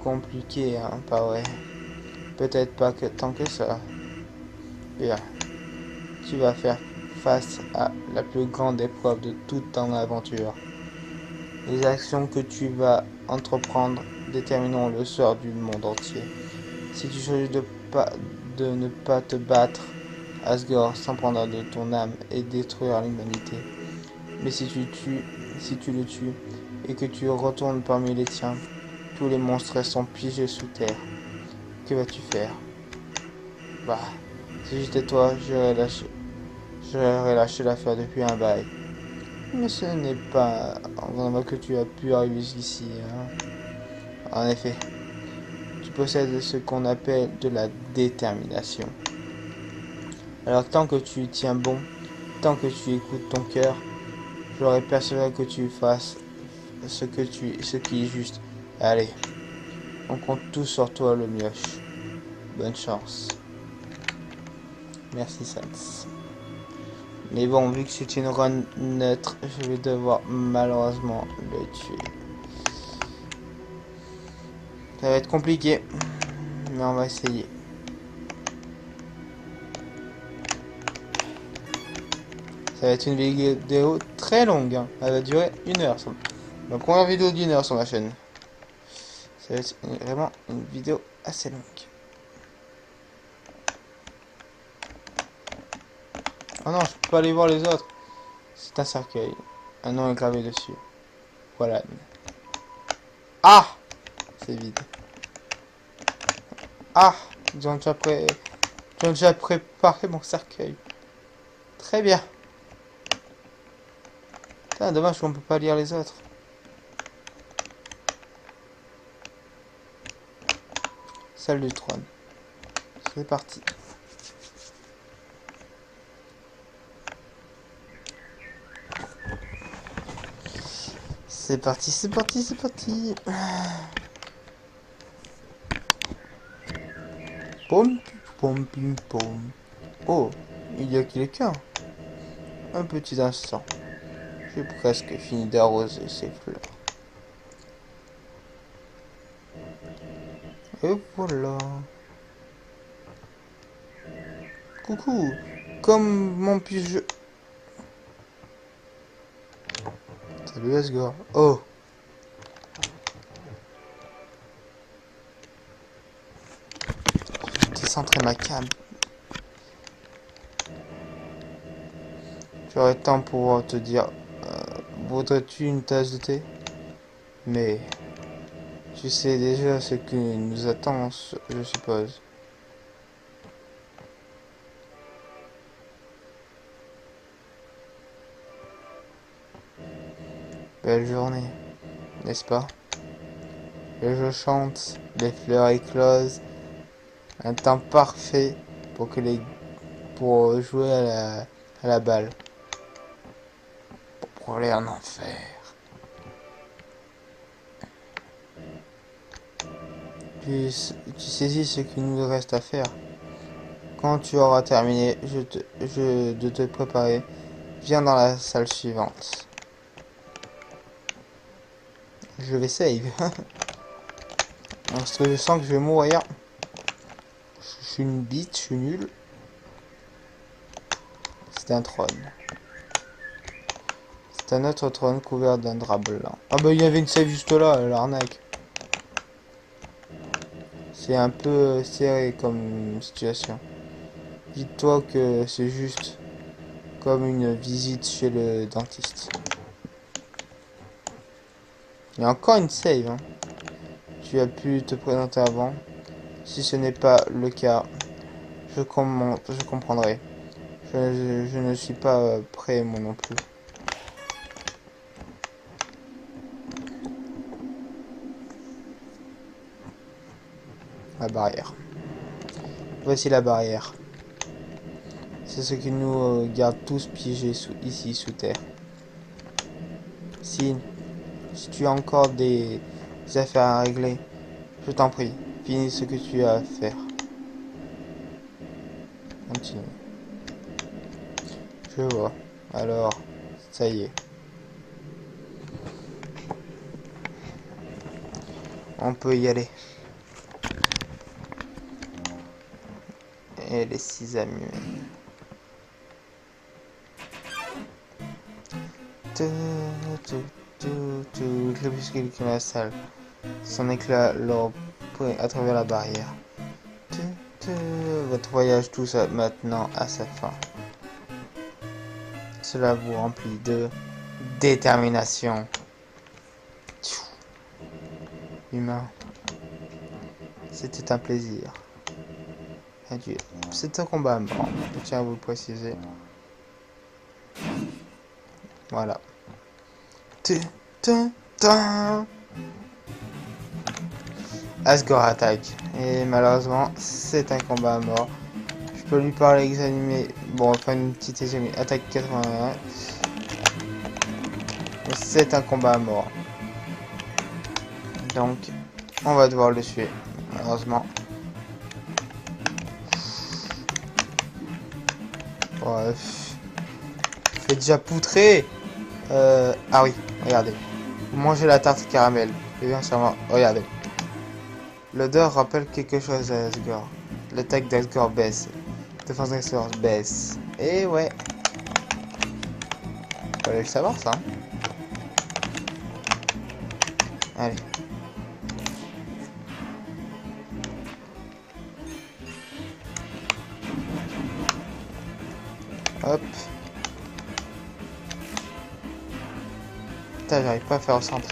Compliqué, hein, pas vrai? Peut-être pas que tant que ça. Bien, tu vas faire face à la plus grande épreuve de toute ton aventure. Les actions que tu vas entreprendre détermineront le sort du monde entier. Si tu choisis de ne pas te battre, Asgore s'en prendra de ton âme et détruira l'humanité. Mais si tu le tues et que tu retournes parmi les tiens, tous les monstres sont piégés sous terre. Que vas-tu faire? Bah, si j'étais toi, j'aurais lâché l'affaire depuis un bail. Mais ce n'est pas vraiment que tu as pu arriver jusqu'ici, hein. En effet, tu possèdes ce qu'on appelle de la détermination. Alors tant que tu tiens bon, tant que tu écoutes ton cœur, j'aurais persévéré que tu fasses ce qui est juste. Allez, on compte tous sur toi, le mioche. Bonne chance. Merci, Sans. Mais bon, vu que c'est une run neutre, je vais devoir malheureusement le tuer. Ça va être compliqué, mais on va essayer. Ça va être une vidéo très longue, hein. Elle va durer 1 heure. Ma première vidéo d'1 heure sur ma chaîne. Ça va être vraiment une vidéo assez longue. Oh non, je peux pas aller voir les autres. C'est un cercueil. Un nom est gravé dessus. Voilà. Ah! C'est vide. Ah! Ils ont déjà préparé mon cercueil. Très bien. Putain, dommage qu'on peut pas lire les autres. Salle du trône. C'est parti. C'est parti, c'est parti, c'est parti. Pom, pom, pim, pom. Oh, il y a quelqu'un. Un petit instant. J'ai presque fini d'arroser ces fleurs. Et voilà. Coucou. Comment puis-je... Salut Asgore. Oh. Je décentrer ma cam. J'aurais temps pour te dire... voudrais-tu une tasse de thé? Mais... tu sais déjà ce que nous attend, je suppose. Belle journée, n'est-ce pas? Et je chante, les fleurs éclosent, un temps parfait pour jouer à la balle. Pour aller en enfer. Tu saisis ce qu'il nous reste à faire. Quand tu auras terminé, de te préparer, viens dans la salle suivante. Je vais save. Parce que je sens que je vais mourir. Je suis une bite, je suis nul. C'est un trône. C'est un autre trône couvert d'un drap blanc. Ah bah il y avait une save juste là, l'arnaque. C'est un peu serré comme situation. Dis-toi que c'est juste comme une visite chez le dentiste. Il y a encore une save, hein. Tu as pu te présenter avant. Si ce n'est pas le cas, je comprendrai. Je ne suis pas prêt, moi non plus. La barrière. Voici la barrière. C'est ce qui nous garde tous piégés ici sous terre. Si tu as encore des affaires à régler, je t'en prie, finis ce que tu as à faire. Continue. Je vois. Alors, ça y est. On peut y aller. Et les 6 amis. Le crépuscule qui m'installe. Son éclat leur à travers la barrière. Votre voyage touche maintenant à sa fin. Cela vous remplit de détermination. Humain. C'était un plaisir. Adieu. C'est un combat à mort. Je tiens à vous le préciser. Voilà. Asgore attaque. Et malheureusement, c'est un combat à mort. Je peux lui parler examiné. Bon, enfin une petite examinée. Attaque 81. Mais c'est un combat à mort. Donc, on va devoir le tuer. Malheureusement. Bref. Je fais déjà poutrer. Ah oui, regardez. Vous mangez la tarte caramel. Et bien sûrement, regardez. L'odeur rappelle quelque chose à Asgore. L'attaque d'Asgore baisse. Défense d'Asgore baisse. Et ouais. Fallait le savoir ça. Hein. Allez. Hop. Putain, j'arrive pas à faire au centre.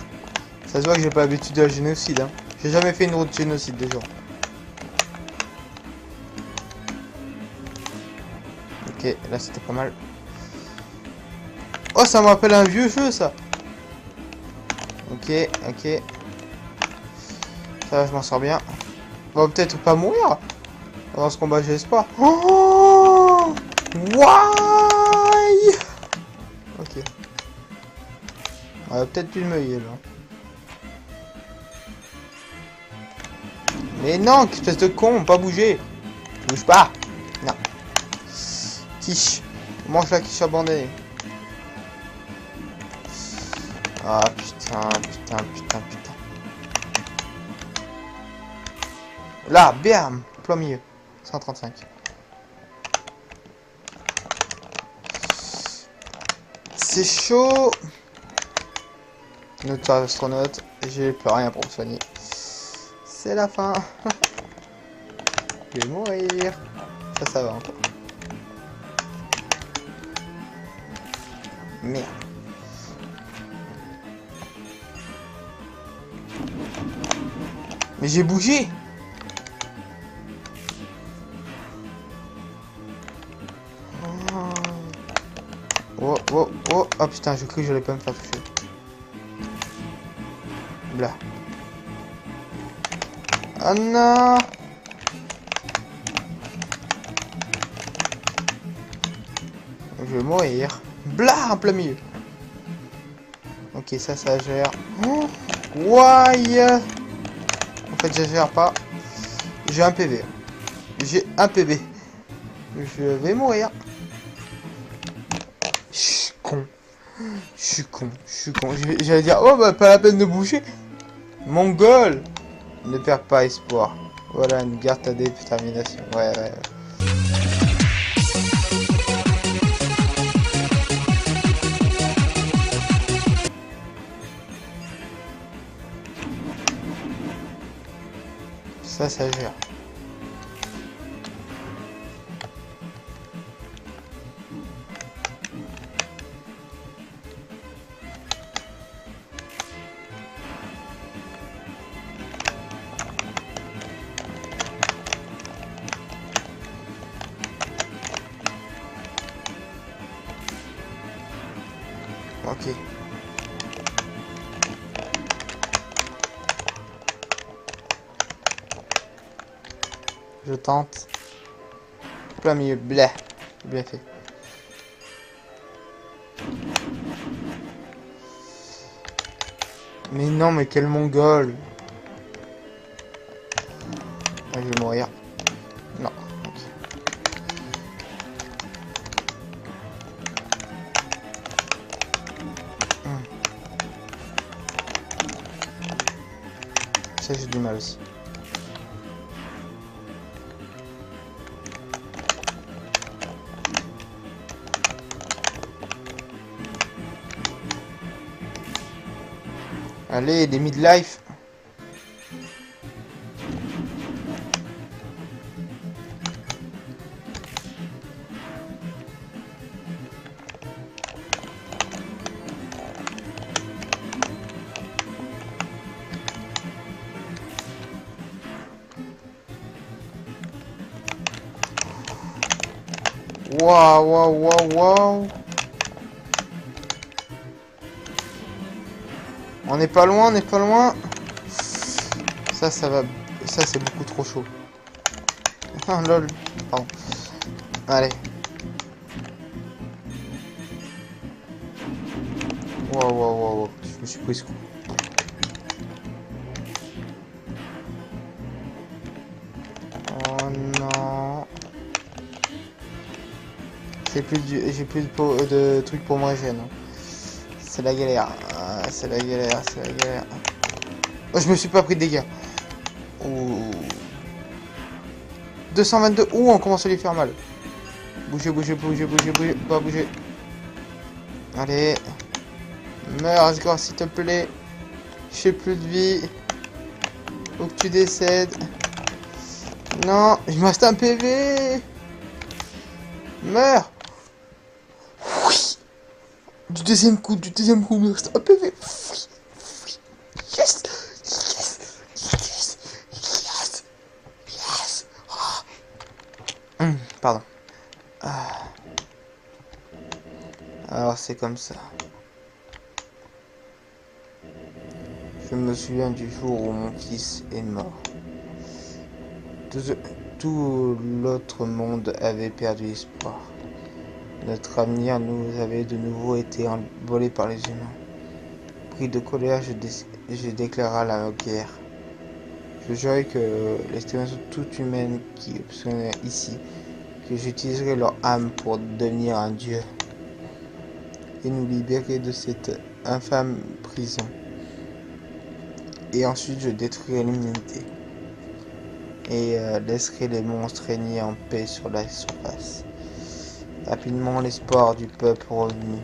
Ça se voit que j'ai pas l'habitude de la génocide. Hein. J'ai jamais fait une route génocide de jour. Ok, là c'était pas mal. Oh, ça me rappelle un vieux jeu ça. Ok, ok. Ça va, je m'en sors bien. On va peut-être pas mourir. Dans ce combat, j'ai espoir. Oh, why? Ok. On va peut-être plus me mouiller là. Mais non, espèce de con, pas bouger. Bouge pas. Non. Quiche. Mange la quiche abandonnée. Ah putain, putain, putain, putain. Là, bam, plein milieu. 135. C'est chaud. Notre astronaute, j'ai plus rien pour me soigner. C'est la fin. Je vais mourir. Ça va encore. Merde. Mais j'ai bougé. Oh, oh, oh. Oh putain, j'ai cru que j'allais pas me faire toucher. Blah. Oh non. Je vais mourir. Blah, en plein milieu. Ok, ça gère. Oh, why? En fait, je gère pas. J'ai un PV. J'ai un PV. Je vais mourir. Je suis con. Je suis con. Je suis con. J'allais dire, oh bah pas la peine de bouger. Mongol. Ne perds pas espoir. Voilà, une garde ta détermination. Ouais, ouais, ouais. Ça gère. Ok. Je tente. Plein milieu. Bleh. Bien fait. Mais non, mais quel mongol. Ah, je vais mourir. Non. Ok. ça j'ai du mal aussi. Allez, des midlife. Waouh, waouh, waouh, waouh. On n'est pas loin, on n'est pas loin. Ça va. Ça, c'est beaucoup trop chaud. Ah, lol. Pardon. Allez. Waouh, waouh, waouh, waouh. Je me suis pris ce coup. Oh non. J'ai plus de trucs pour moi gêne. C'est la galère. C'est la galère, c'est la galère. Oh, je me suis pas pris de dégâts. Ouh. 222. Ouh, on commence à lui faire mal. Bougez, bougez, bougez, bougez, bougez. Pas bouger. Allez. Meurs, Asgore, s'il te plaît. J'ai plus de vie. Faut que tu décèdes. Non, il me reste un PV. Meurs. Oui. Du deuxième coup, il me reste un PV. Oui. Oui. Yes. Yes. Yes. Yes. Yes. Oh. Pardon. Ah. Alors c'est comme ça. Je me souviens du jour où mon fils est mort. Tout l'autre monde avait perdu espoir. Notre avenir nous avait de nouveau été volé par les humains. Pris de colère, je déclara la guerre. Je jurais que l'estimation toute humaine qui obscurait ici, que j'utiliserais leur âme pour devenir un dieu et nous libérer de cette infâme prison. Et ensuite je détruirai l'humanité et laisserai les monstres régner en paix sur la surface. Rapidement l'espoir du peuple revenu.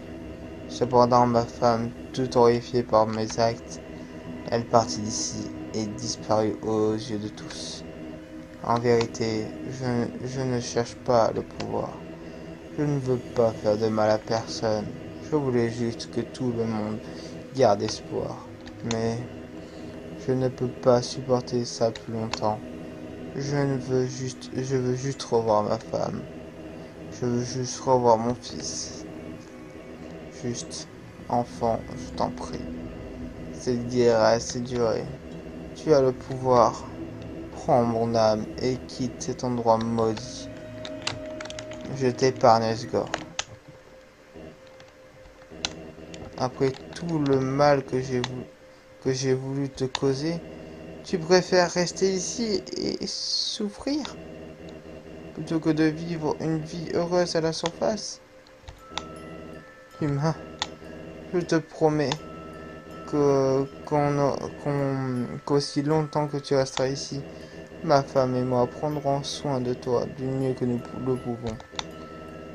Cependant ma femme, tout horrifiée par mes actes, elle partit d'ici et disparut aux yeux de tous. En vérité, je ne cherche pas le pouvoir. Je ne veux pas faire de mal à personne. Je voulais juste que tout le monde garde espoir. Mais je ne peux pas supporter ça plus longtemps. Je veux juste revoir ma femme. Je veux juste revoir mon fils. Juste, enfant, je t'en prie. Cette guerre a assez duré. Tu as le pouvoir. Prends mon âme et quitte cet endroit maudit. Je t'épargne, Asgore. Après tout le mal que j'ai voulu te causer, tu préfères rester ici et souffrir plutôt que de vivre une vie heureuse à la surface. Humain, je te promets qu'aussi longtemps que tu resteras ici, ma femme et moi prendrons soin de toi du mieux que nous le pouvons.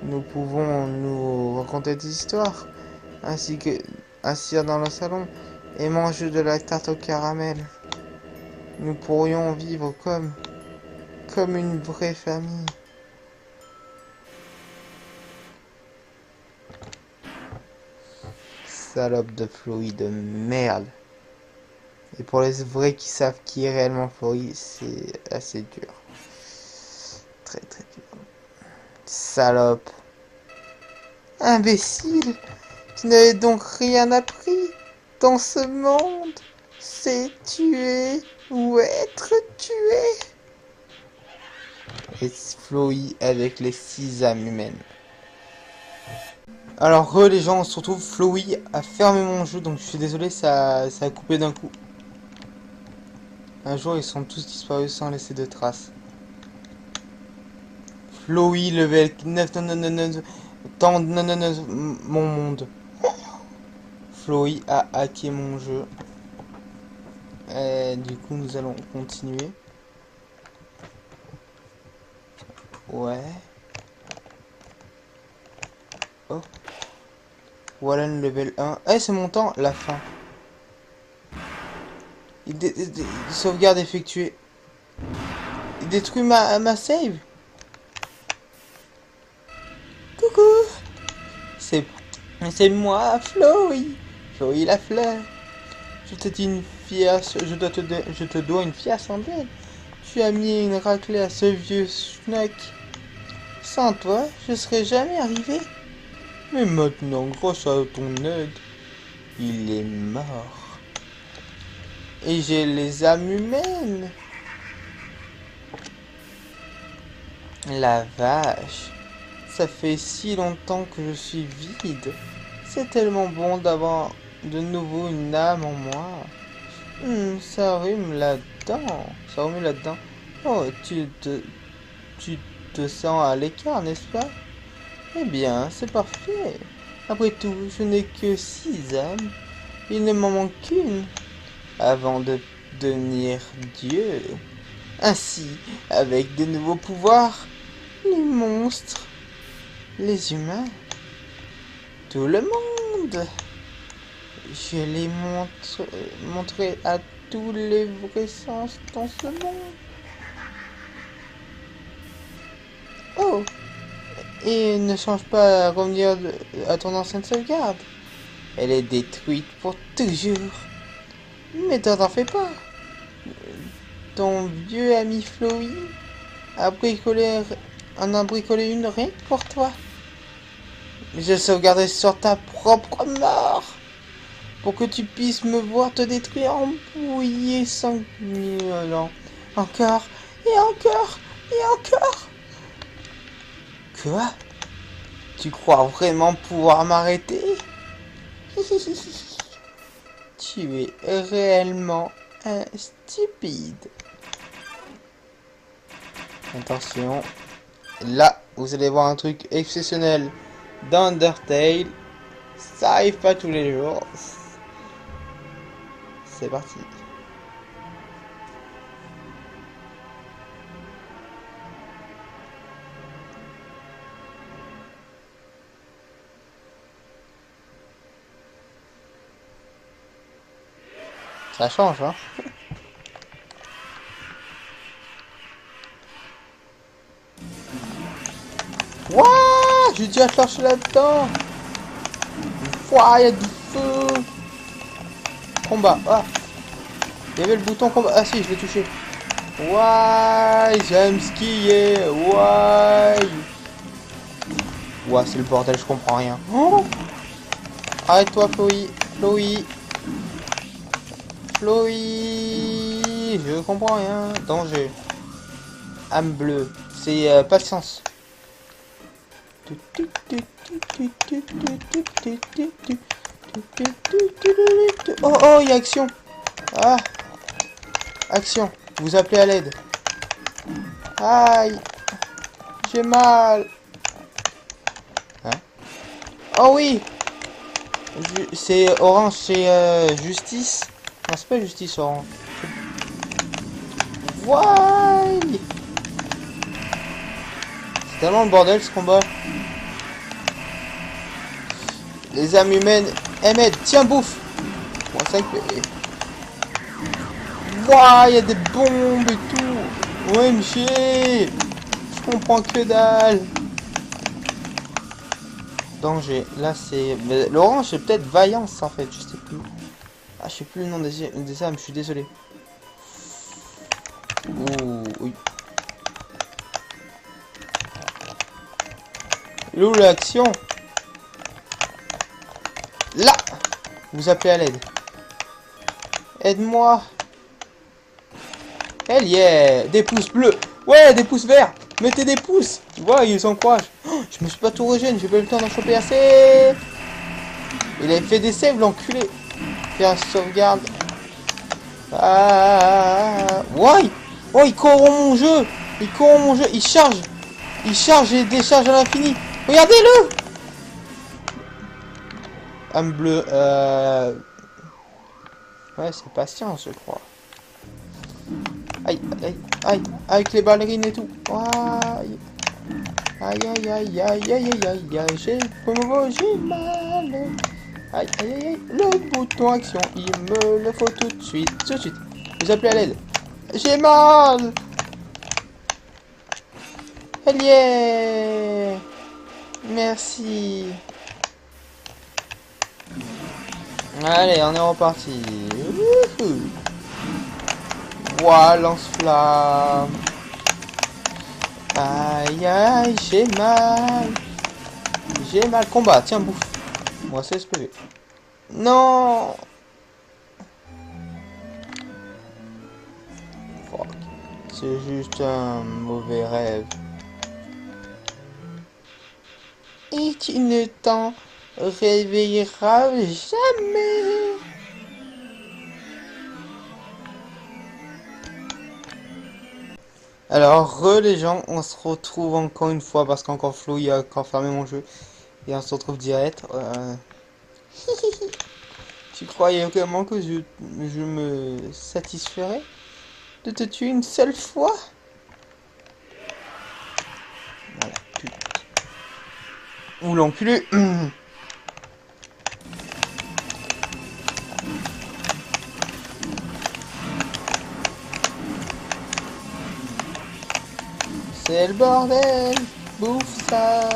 Nous pouvons nous raconter des histoires, ainsi que assis dans le salon et manger de la tarte au caramel. Nous pourrions vivre comme une vraie famille. Salope de Floï de merde. Et pour les vrais qui savent qui est réellement Floï, c'est assez dur. Très très dur. Salope. Imbécile. Tu n'avais donc rien appris dans ce monde. C'est tuer ou être tué. Et Floï avec les 6 âmes humaines. Alors les gens, on se retrouve. Floï a fermé mon jeu, donc je suis désolé, ça a coupé d'un coup. Un jour ils sont tous disparus sans laisser de traces. Floï level 9, tant mon monde. Floï a hacké mon jeu. Du coup, nous allons continuer. Ouais. Oh. Voilà le level 1. Eh, c'est mon temps, la fin. Sauvegarde effectuée. Il détruit ma save. Coucou. C'est moi, Flowy. Flowy la fleur. Je te dois une fière centaine. Tu as mis une raclée à ce vieux schnock. Sans toi, je serais jamais arrivé. Mais maintenant, grâce à ton aide, il est mort. Et j'ai les âmes humaines. La vache. Ça fait si longtemps que je suis vide. C'est tellement bon d'avoir de nouveau une âme en moi. Ça rime là-dedans. Ça remue là-dedans. Oh, tu te sens à l'écart, n'est-ce pas? Eh bien, c'est parfait. Après tout, je n'ai que 6 âmes. Il ne m'en manque qu'une avant de devenir Dieu. Ainsi, avec de nouveaux pouvoirs, les monstres, les humains, tout le monde. Je les montrer à tous les vrais sens dans ce monde. Oh, et ne change pas à revenir à ton ancienne sauvegarde. Elle est détruite pour toujours. Mais t'en fais pas. Ton vieux ami Flowy en a bricolé une rien que pour toi. Je sauvegarderai sur ta propre mort. Pour que tu puisses me voir te détruire en bouillie sanglant. Encore, et encore, et encore. Quoi? Tu crois vraiment pouvoir m'arrêter? Tu es réellement un stupide. Attention. Là, vous allez voir un truc exceptionnel dans Undertale. Ça arrive pas tous les jours. C'est parti. Ça change, hein. Wouah, j'ai dû accrocher là-dedans. Wouah, il y a du feu. Combat. Ah, il y avait le bouton combat. Ah si, je l'ai touché. Wouah, j'aime skier. Wouah. Wouah, c'est le bordel, je comprends rien. Oh, arrête-toi, Chloé. Chloé. Chloé, je comprends rien. Danger. Âme bleue. C'est patience. Oh oh, il y a action. Ah, action. Vous appelez à l'aide. Aïe, j'ai mal. Hein? Oh oui. C'est orange, c'est justice. Non, c'est pas justice orange. Why? C'est tellement le bordel ce combat. Les âmes humaines, Ahmed, tiens, bouffe. Bon, ça Wouah, il y a des bombes et tout. OMG. Je comprends que dalle. Danger. Là, c'est... L'orange, c'est peut-être vaillance, en fait. Je sais plus. Ah, je sais plus le nom des âmes. Je suis désolé. Ouh, oui. Où l'action? Là. Vous appelez à l'aide. Aide-moi. Hell yeah. Des pouces bleus. Ouais, des pouces verts. Mettez des pouces. Tu vois, ils s'encouragent. Oh, je me suis pas tout régène. J'ai pas eu le temps d'en choper assez. Il avait fait des saves, l'enculé. Faire sauvegarde. Ah. Ouais. Oh, il corrompt mon jeu. Il corrompt mon jeu. Il charge. Il charge et décharge à l'infini. Regardez-le. Âme bleue. Ouais, c'est patience, je crois. Aïe, aïe, aïe, avec les ballerines et tout. Aïe, aïe, aïe, aïe, aïe, aïe, aïe, aïe, j'ai mal. Aïe, aïe, aïe, aïe, le bouton action, il me le faut tout de suite, tout de suite. Vous appelez à l'aide. J'ai mal. Elle y est. Merci. Allez, on est reparti. Ouah, lance-flamme. Aïe, aïe, j'ai mal. J'ai mal. Combat, tiens, bouffe. Moi, c'est SPV. Non. Fuck. C'est juste un mauvais rêve. Et tu ne t'en réveilleras jamais. Alors, les gens, on se retrouve encore une fois parce qu'encore Flo, il a encore fermé mon jeu. Et on se retrouve direct. Tu croyais vraiment que je me satisferais de te tuer une seule fois? Voilà, putain. Ou l'enculé. C'est le bordel. Bouffe ça.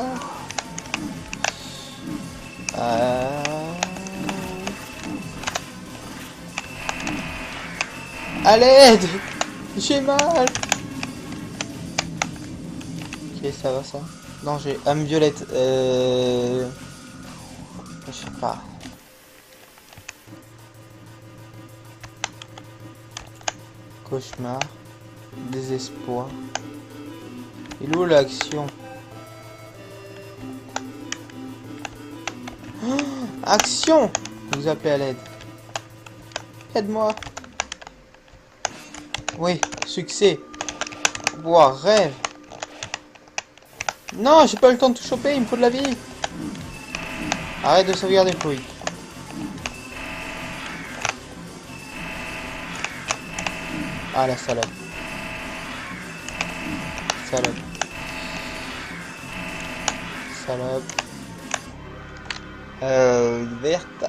À l'aide. J'ai mal. Ok, ça va ça. Danger. Âme violette. Je sais pas. Cauchemar. Désespoir. Et où l'action? Action! Vous appelez à l'aide. Aide-moi. Oui, succès. Ouah, rêve. Non, j'ai pas le temps de tout choper, il me faut de la vie. Arrête de sauvegarder le fluide. Ah, la salope. Salope. Salope. Verte.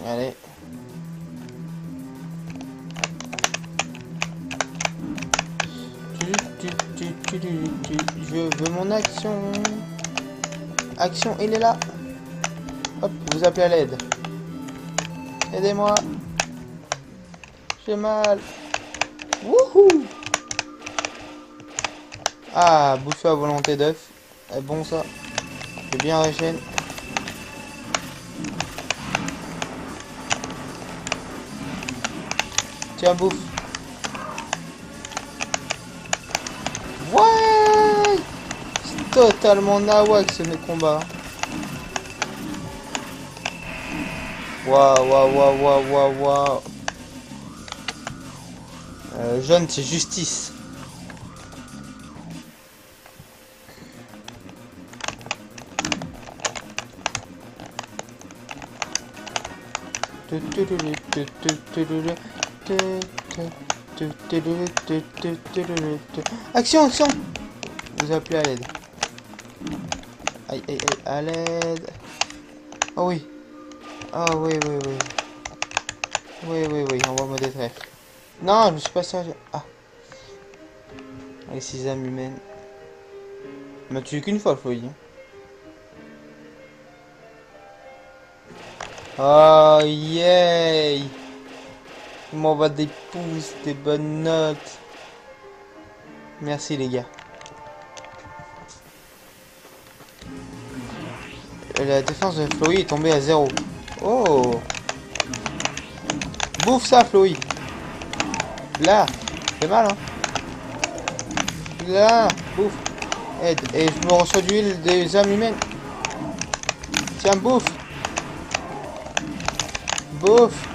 Allez. Je veux mon action. Action, il est là. Hop, vous appelez à l'aide. Aidez-moi. J'ai mal. Wouhou. Ah, bouffer à volonté d'œuf. C'est bon ça. C'est bien régène. Tiens, bouffe. Ouais. C'est totalement nawak ce combat. Waouh, waouh, waouh, waouh, waouh, waouh. Jaune, c'est justice. Action, action. Vous appelez à l'aide. Aïe, aïe, aïe, à l'aide. Oh oui. Ah oui, oui, oui. Oui, oui, oui, on va me détruire. Non, je me suis pas sérieux. Ah. Les 6 âmes humaines. Il m'a tué qu'une fois, le foyer. Oh, yay. Il m'envoie des pouces, des bonnes notes. Merci, les gars. La défense de Floy est tombée à 0. Oh. Bouffe ça, Floy. Là. C'est mal, hein. Là. Bouffe. Aide. Et je me reçois d'huile des âmes humaines. Tiens, bouffe. Bouffe.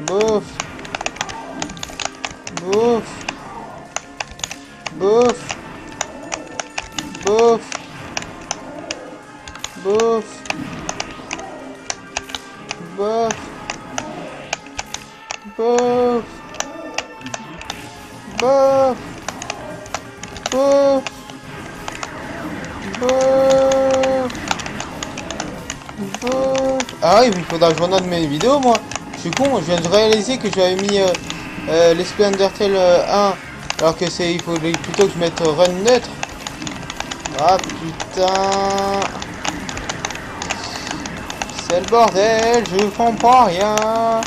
Bouffe. Bouffe. Bouffe. Bouffe. Bouffe. Bouffe. Bouh. Bouh. Bouh. Ah oui, il faudra que je regarde mes vidéos, moi. Je suis con, je viens de réaliser que j'avais mis Let's Play Undertale 1. Alors que c'est, il faut plutôt que je mette run neutre. Ah putain. C'est le bordel, je comprends rien.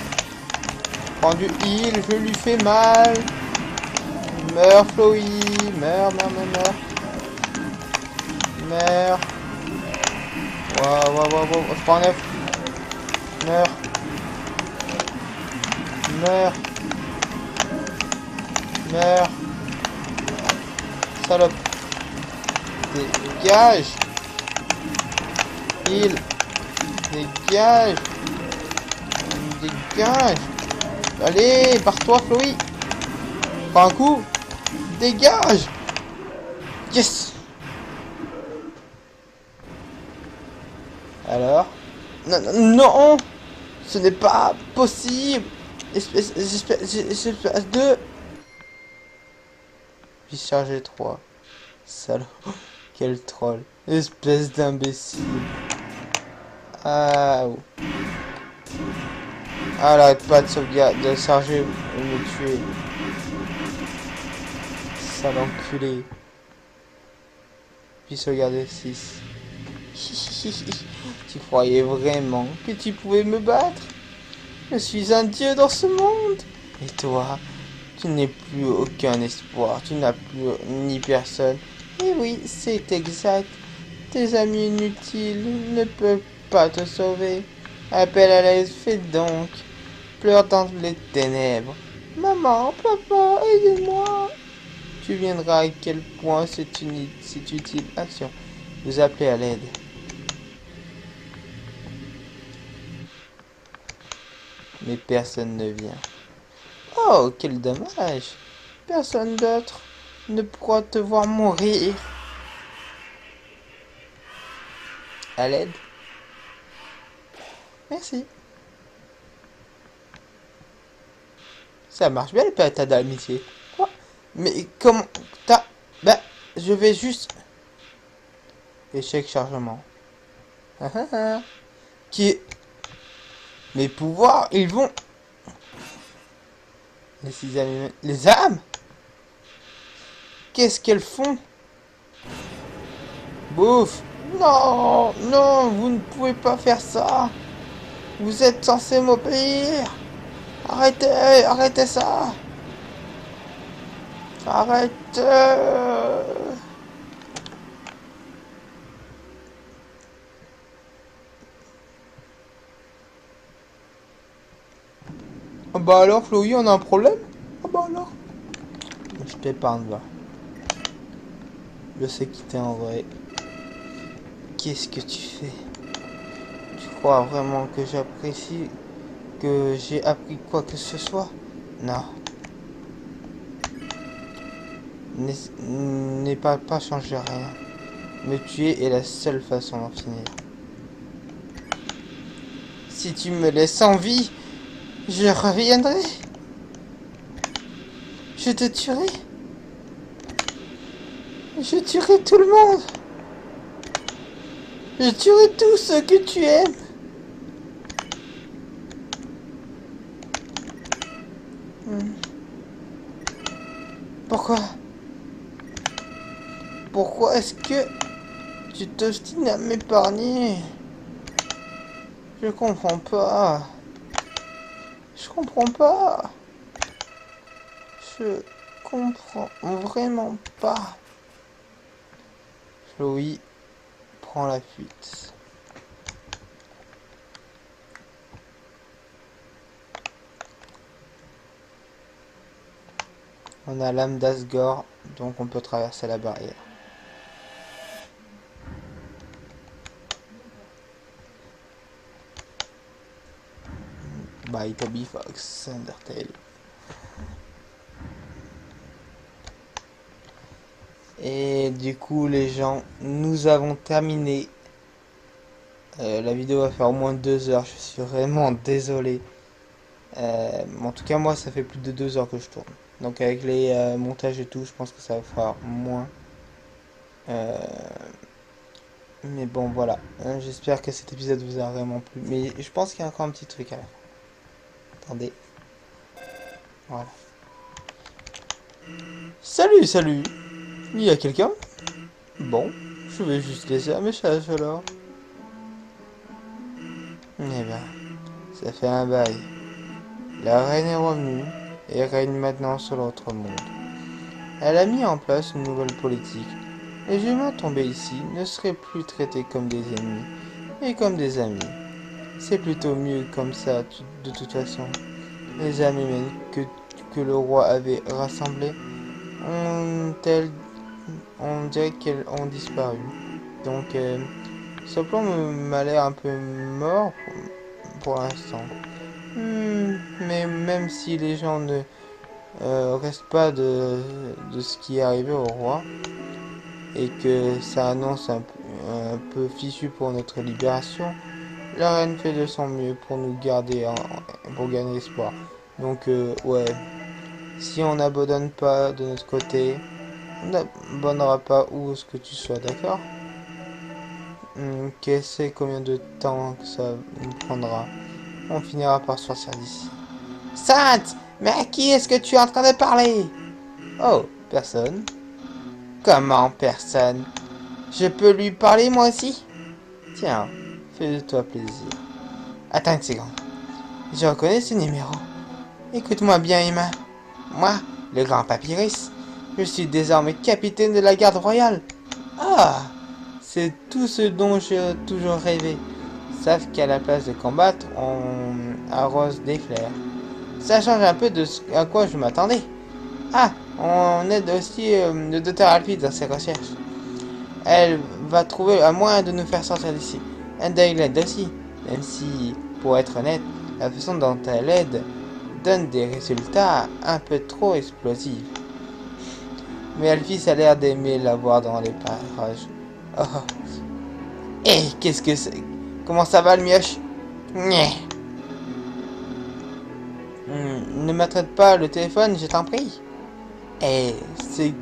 Prends du heal, je lui fais mal. Meurs Chloé, meurs. Meurs. Waouh, je prends 9. Meurs. Meurs. Salope. Dégage. Heal. Dégage. Allez, barre-toi, Chloé. Prends un coup. Dégage. Yes. Alors. Non. Ce n'est pas possible. Espèce de... Puis charger 3. Salaud. Quel troll. Espèce d'imbécile. Ah. Ah, elle arrête pas de sauvegarder, de charger et me tuer. Sale enculé. Puis sauvegarder 6. Tu croyais vraiment que tu pouvais me battre? Je suis un dieu dans ce monde. Et toi, tu n'es plus aucun espoir. Tu n'as plus ni personne. Et oui, c'est exact. Tes amis inutiles ne peuvent pas te sauver. Appelle à l'aide, fais donc. Pleure dans les ténèbres. Maman, papa, aidez-moi. Tu viendras à quel point c'est utile. Action. Vous appelez à l'aide. Mais personne ne vient. Oh, quel dommage. Personne d'autre ne pourra te voir mourir. À l'aide. Merci. Ça marche bien les patates d'amitié. Quoi? Mais comment t'as... Bah, je vais juste... Échec chargement. Qui est... Mes pouvoirs, ils vont... Les 6 âmes... Les âmes? Qu'est-ce qu'elles font? Bouffe. Non, vous ne pouvez pas faire ça. Vous êtes censé m'obéir. Arrêtez ça. Arrêtez. Ah bah alors, Chloé, on a un problème? Ah bah alors. Je t'épargne, va. Je sais qui t'es en vrai. Qu'est-ce que tu fais? Tu crois vraiment que j'apprécie que j'ai appris quoi que ce soit? Non. N'est pas changer rien. Me tuer est la seule façon d'en finir. Si tu me laisses en vie, je reviendrai. Je te tuerai. Je tuerai tout le monde. Je tuerai tous ceux que tu aimes. Pourquoi? Pourquoi est-ce que tu t'obstines à m'épargner? Je comprends pas. Je comprends pas. Je comprends vraiment pas. Chloé prend la fuite. On a l'âme d'Asgore, donc on peut traverser la barrière. By Toby Fox, Undertale. Et du coup les gens, nous avons terminé. La vidéo va faire au moins 2 heures, je suis vraiment désolé. En tout cas moi ça fait plus de 2 heures que je tourne. Donc avec les montages et tout, je pense que ça va faire moins. Euh, Mais bon, voilà. J'espère que cet épisode vous a vraiment plu. Mais je pense qu'il y a encore un petit truc à la fin. Attendez. Voilà. Salut, salut. Il y a quelqu'un? Bon, je vais juste laisser un message alors. Eh ben, ça fait un bail. La reine est revenue et règne maintenant sur l'autre monde. Elle a mis en place une nouvelle politique. Les humains tombés ici ne seraient plus traités comme des ennemis, mais comme des amis. C'est plutôt mieux comme ça, de toute façon. Les âmes humaines que le roi avait rassemblées on dirait qu'elles ont disparu. Donc, ce plan m'a l'air un peu mort pour l'instant. Mais même si les gens ne restent pas de ce qui est arrivé au roi, et que ça annonce un peu fichu pour notre libération, la reine fait de son mieux pour nous garder, pour gagner espoir. Donc, ouais, si on n'abandonne pas de notre côté, on n'abandonnera pas où ce que tu sois, d'accord? Qu'est-ce combien de temps que ça nous prendra? On finira par sortir d'ici. Sainte! Mais à qui est-ce que tu es en train de parler? Oh, personne. Comment personne? Je peux lui parler moi aussi? Tiens, fais-toi plaisir. Attends une seconde. Je reconnais ce numéro. Écoute-moi bien, Emma. Moi, le grand papyrus, je suis désormais capitaine de la garde royale. Ah, c'est tout ce dont j'ai toujours rêvé. Sauf qu'à la place de combattre, on arrose des fleurs. Ça change un peu de ce à quoi je m'attendais. Ah, on aide aussi le docteur Alfie dans ses recherches. Elle va trouver un moyen de nous faire sortir d'ici. Enda l'aide aussi, même si, pour être honnête, la façon dont elle aide donne des résultats un peu trop explosifs. Mais Alphys a l'air d'aimer la voir dans les parages. Oh. Hé, qu'est-ce que c'est? Comment ça va le mioche? Ne m'attrape pas le téléphone, je t'en prie. Eh, c'est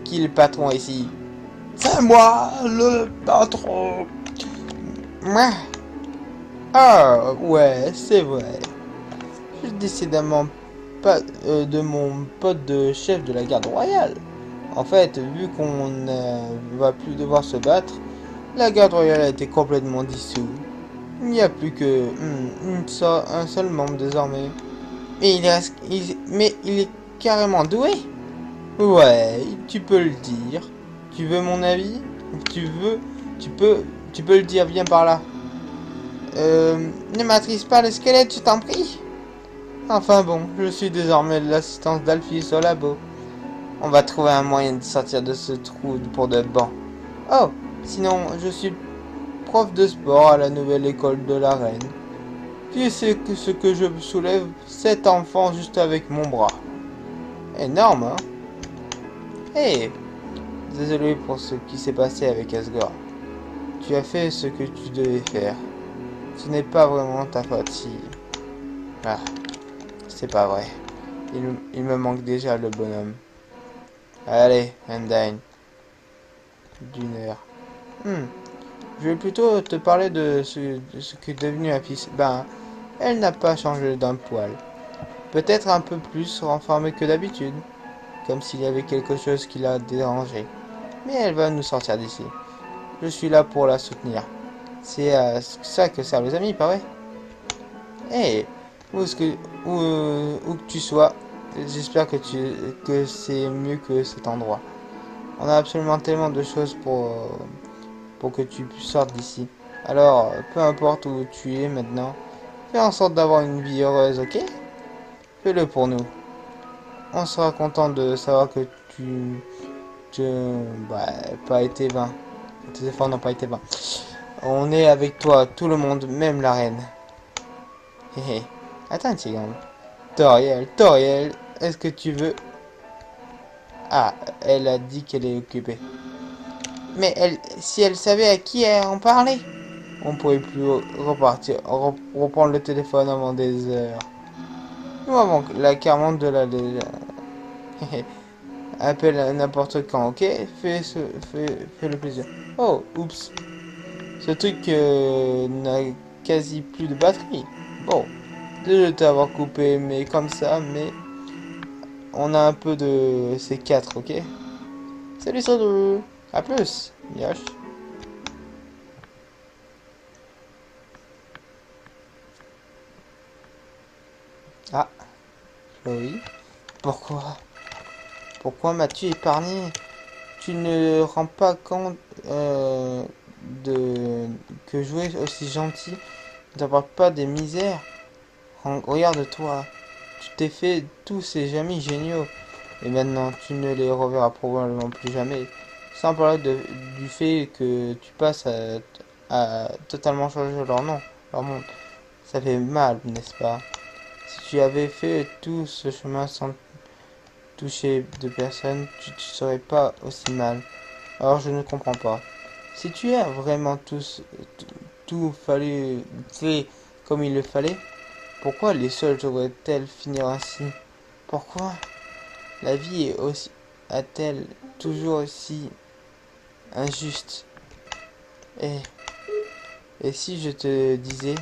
qui le patron ici? C'est moi, le patron. Moi? Ah, ouais, c'est vrai. Je décidément pas de mon pote de chef de la garde royale. En fait, vu qu'on ne va plus devoir se battre, la garde royale a été complètement dissoute. Il n'y a plus que un seul membre désormais. Mais il est carrément doué. Ouais, tu peux le dire. Tu veux mon avis? Tu peux le dire, viens par là. Ne m'attriste pas le squelette, je t'en prie. Enfin bon, je suis désormais l'assistance d'Alphys au labo. On va trouver un moyen de sortir de ce trou pour de bon. Oh, sinon, je suis prof de sport à la nouvelle école de la reine. Tu sais que ce que je soulève 7 enfants juste avec mon bras. Énorme, hein? Hé, désolé pour ce qui s'est passé avec Asgore. Tu as fait ce que tu devais faire. Ce n'est pas vraiment ta faute si... Ah, c'est pas vrai. Il me manque déjà le bonhomme. Allez, Undyne. D'une heure. Je vais plutôt te parler de ce qui est devenu Alphys. Ben, elle n'a pas changé d'un poil. Peut-être un peu plus renfermée que d'habitude. Comme s'il y avait quelque chose qui l'a dérangé. Mais elle va nous sortir d'ici. Je suis là pour la soutenir. C'est à ça que servent les amis, pas vrai? Hé, où que tu sois, j'espère que c'est mieux que cet endroit. On a absolument tellement de choses pour que tu sortes d'ici. Alors, peu importe où tu es maintenant, fais en sorte d'avoir une vie heureuse, ok? Fais-le pour nous. On sera content de savoir que pas été vain. Tes efforts n'ont pas été vains. On est avec toi, tout le monde, même la reine. Hé hé. Attends une seconde. Toriel, est-ce que tu veux... Ah, elle a dit qu'elle est occupée. Mais si elle savait à qui on parlait, on pourrait plus reprendre le téléphone avant des heures. Nous avons la carmente de la... Appelle n'importe quand, ok? Fais le plaisir. Oh, oups. Ce truc n'a quasi plus de batterie. Bon, désolé de t'avoir coupé, mais comme ça, mais on a un peu de C4, ok? Salut, à plus, Yosh. Ah, oui. Pourquoi? Pourquoi m'as-tu épargné? Tu ne rends pas compte de que jouer aussi gentil ne t'apporte pas des misères? Regarde-toi, tu t'es fait tous ces amis géniaux et maintenant tu ne les reverras probablement plus jamais. Sans parler du fait que tu passes à totalement changer leur monde. Ça fait mal, n'est-ce pas? Si tu avais fait tout ce chemin sans toucher de personne, tu ne serais pas aussi mal. Alors je ne comprends pas. Si tu as vraiment tout fait comme il le fallait, pourquoi les seules devraient-elles finir ainsi? Pourquoi la vie est aussi a-t-elle toujours aussi injuste? Et, et si je te disais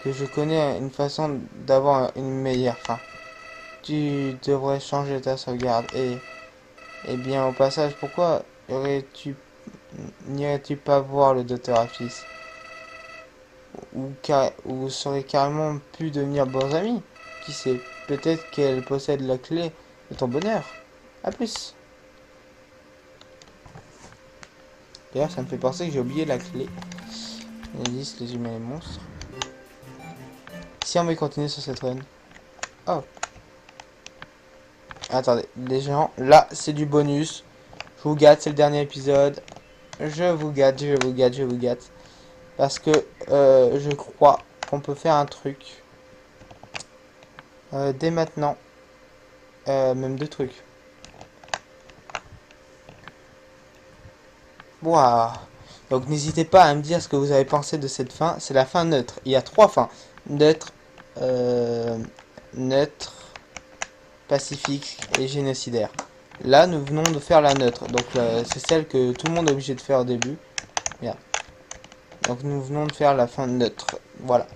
que je connais une façon d'avoir une meilleure fin? Tu devrais changer ta sauvegarde. Et bien au passage, pourquoi n'irais-tu pas voir le docteur Afis? Ou vous serez carrément pu devenir bons amis? Qui sait? Peut-être qu'elle possède la clé de ton bonheur. A plus. D'ailleurs, ça me fait penser que j'ai oublié la clé. Les humains et les monstres. Si on veut continuer sur cette run. Oh. Attendez, les gens, là, c'est du bonus. Je vous gâte, c'est le dernier épisode. Je vous gâte. Parce que je crois qu'on peut faire un truc. Dès maintenant. Même deux trucs. Waouh. Donc n'hésitez pas à me dire ce que vous avez pensé de cette fin. C'est la fin neutre. Il y a trois fins. Neutre, pacifique et génocidaire. Là, nous venons de faire la neutre. Donc c'est celle que tout le monde est obligé de faire au début. Bien. Donc nous venons de faire la fin neutre. Voilà.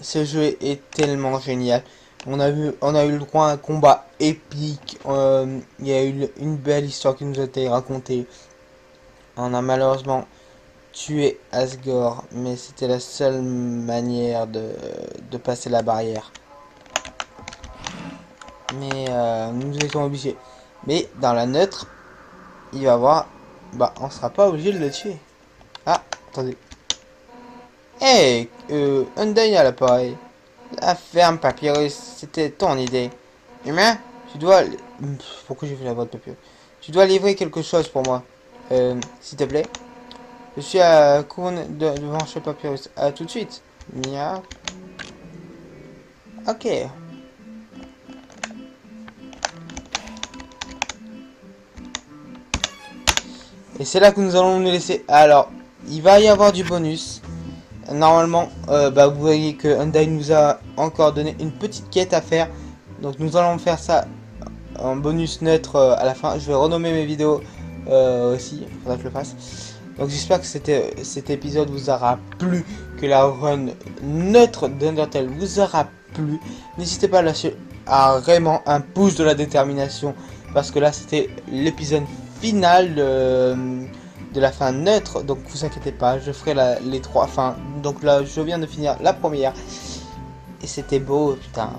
Ce jeu est tellement génial. On a eu le droit à un combat épique. Il y a eu une belle histoire qui nous a été racontée. On a malheureusement tué Asgore, mais c'était la seule manière de passer la barrière. Mais nous étions obligés. Mais dans la neutre, il va y avoir... Bah, on sera pas obligé de le tuer. Ah, attendez. Hey, Undyne à l'appareil. La ferme Papyrus, c'était ton idée. Humain, tu dois... Pourquoi j'ai fait la voix de Papyrus? Tu dois livrer quelque chose pour moi. S'il te plaît. Je suis à Couronne devant chez Papyrus. À tout de suite. Mia. Ok. Et c'est là que nous allons nous laisser. Alors, il va y avoir du bonus. Normalement, vous voyez que Undyne nous a encore donné une petite quête à faire. Donc nous allons faire ça en bonus neutre à la fin. Je vais renommer mes vidéos aussi. Il faudra que je le fasse. Donc j'espère que cet épisode vous aura plu. Que la run neutre d'Undertale vous aura plu. N'hésitez pas à lâcher vraiment un pouce de la détermination. Parce que là c'était l'épisode final de la fin neutre, donc vous inquiétez pas, je ferai les trois fins. Donc là je viens de finir la première et c'était beau, putain.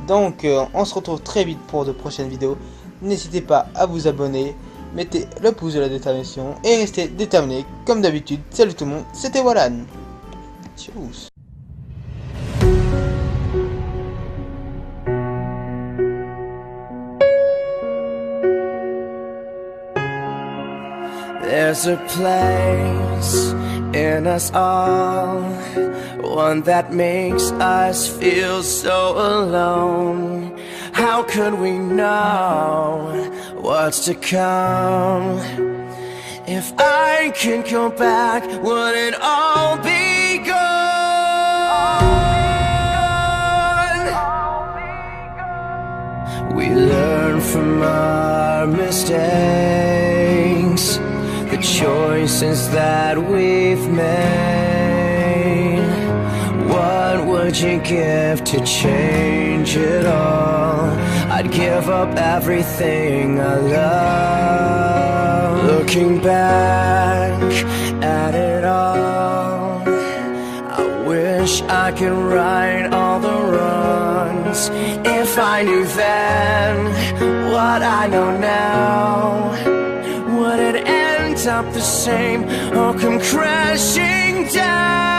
Donc on se retrouve très vite pour de prochaines vidéos. N'hésitez pas à vous abonner, mettez le pouce de la détermination et restez déterminés comme d'habitude. Salut tout le monde, c'était Wallan. Tchuss. There's a place in us all, one that makes us feel so alone. How could we know what's to come If I could go back, would it all be gone? We learn from our mistakes, the choices that we've made. What would you give to change it all? I'd give up everything I love. Looking back at it all, I wish I could right all the wrongs. If I knew then what I know now, would it end up the same or come crashing down?